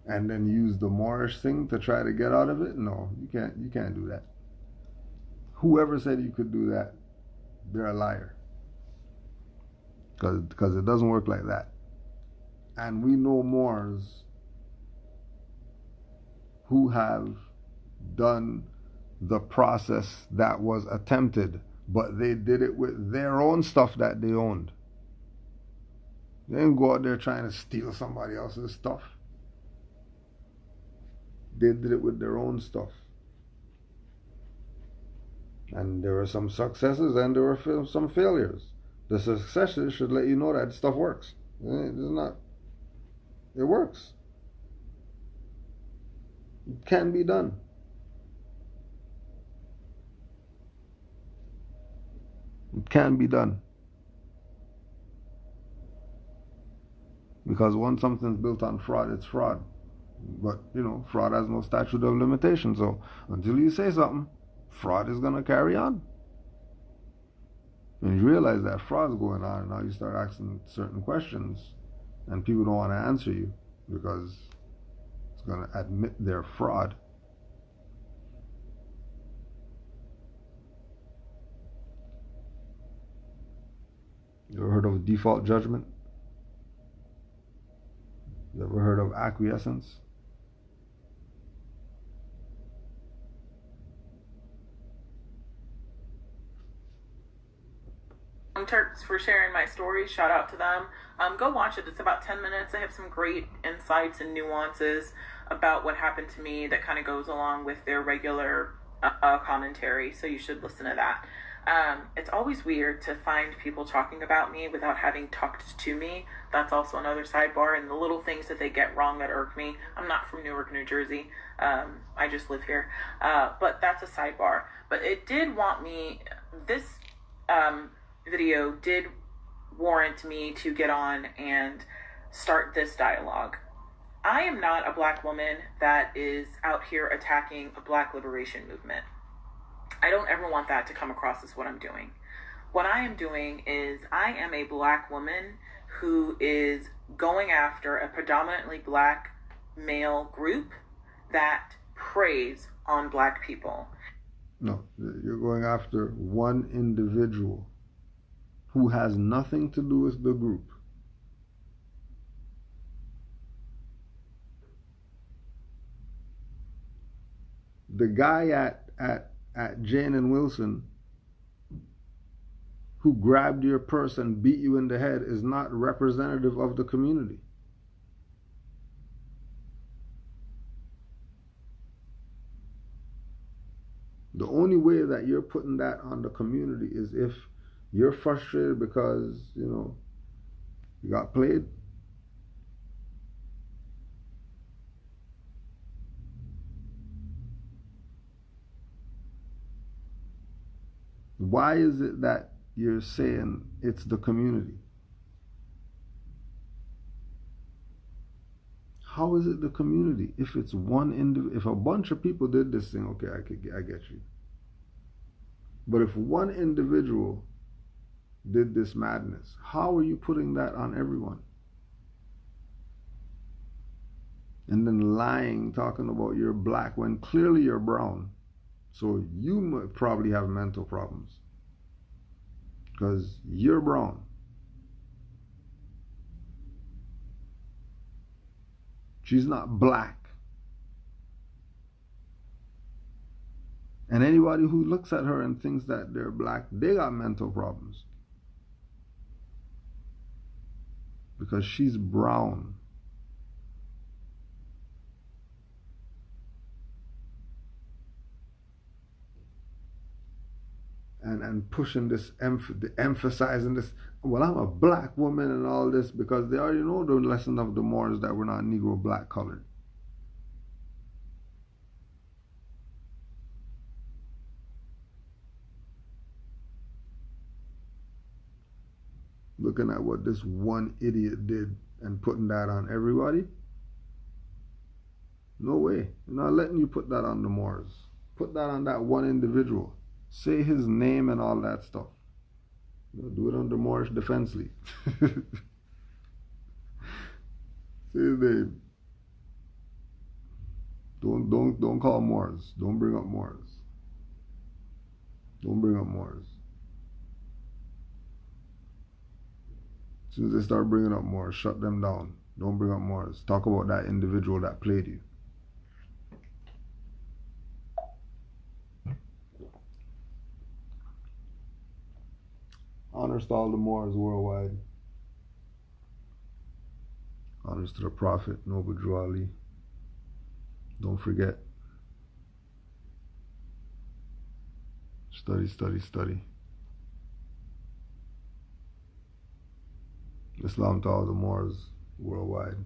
Speaker 6: and then use the Moorish thing to try to get out of it? No, you can't do that. Whoever said you could do that, they're a liar. Because it doesn't work like that. And we know Moors who have done the process that was attempted, but they did it with their own stuff that they owned. They didn't go out there trying to steal somebody else's stuff. They did it with their own stuff. And there were some successes and there were some failures. The successes should let you know that stuff works. It works. It can be done. It can be done. Because once something's built on fraud, it's fraud. But, fraud has no statute of limitation. So until you say something, fraud is going to carry on. When you realize that fraud's going on, and now you start asking certain questions, and people don't want to answer you because it's going to admit their fraud. You ever heard of default judgment? You ever heard of acquiescence?
Speaker 10: Turks for sharing my story. Shout out to them. Go watch it. It's about 10 minutes. I have some great insights and nuances about what happened to me that kind of goes along with their regular commentary. So you should listen to that. It's always weird to find people talking about me without having talked to me. That's also another sidebar. And the little things that they get wrong that irk me. I'm not from Newark, New Jersey. I just live here. But that's a sidebar. But it did want me, this video did warrant me to get on and start this dialogue. I am not a black woman that is out here attacking a black liberation movement. I don't ever want that to come across as what I'm doing. What I am doing is I am a black woman who is going after a predominantly black male group that preys on black people.
Speaker 6: No, you're going after one individual who has nothing to do with the group. The guy at Jane and Wilson who grabbed your purse and beat you in the head is not representative of the community. The only way that you're putting that on the community is if you're frustrated because, you got played. Why is it that you're saying it's the community? How is it the community? If it's one if a bunch of people did this thing, okay, I get you. But if one individual did this madness, how are you putting that on everyone? And then lying, talking about you're black when clearly you're brown. So you probably have mental problems because you're brown. She's not black. And anybody who looks at her and thinks that they're black, they got mental problems. Because she's brown. And pushing this, emphasizing this, well, I'm a black woman and all this, because they already know the lesson of the Moors that we're not Negro black colored. Looking at what this one idiot did and putting that on everybody. No way. I'm not letting you put that on the Moors. Put that on that one individual. Say his name and all that stuff. Do it under Moorish Defense League. Say his name. Don't call Moors. Don't bring up Moors. Don't bring up Moors. As soon as they start bringing up Moors, shut them down. Don't bring up Moors. Talk about that individual that played you. Honors to all the Moors worldwide. Honors to the Prophet, Noble Drew Ali. Don't forget. Study, study, study. Islam to all the Moors worldwide.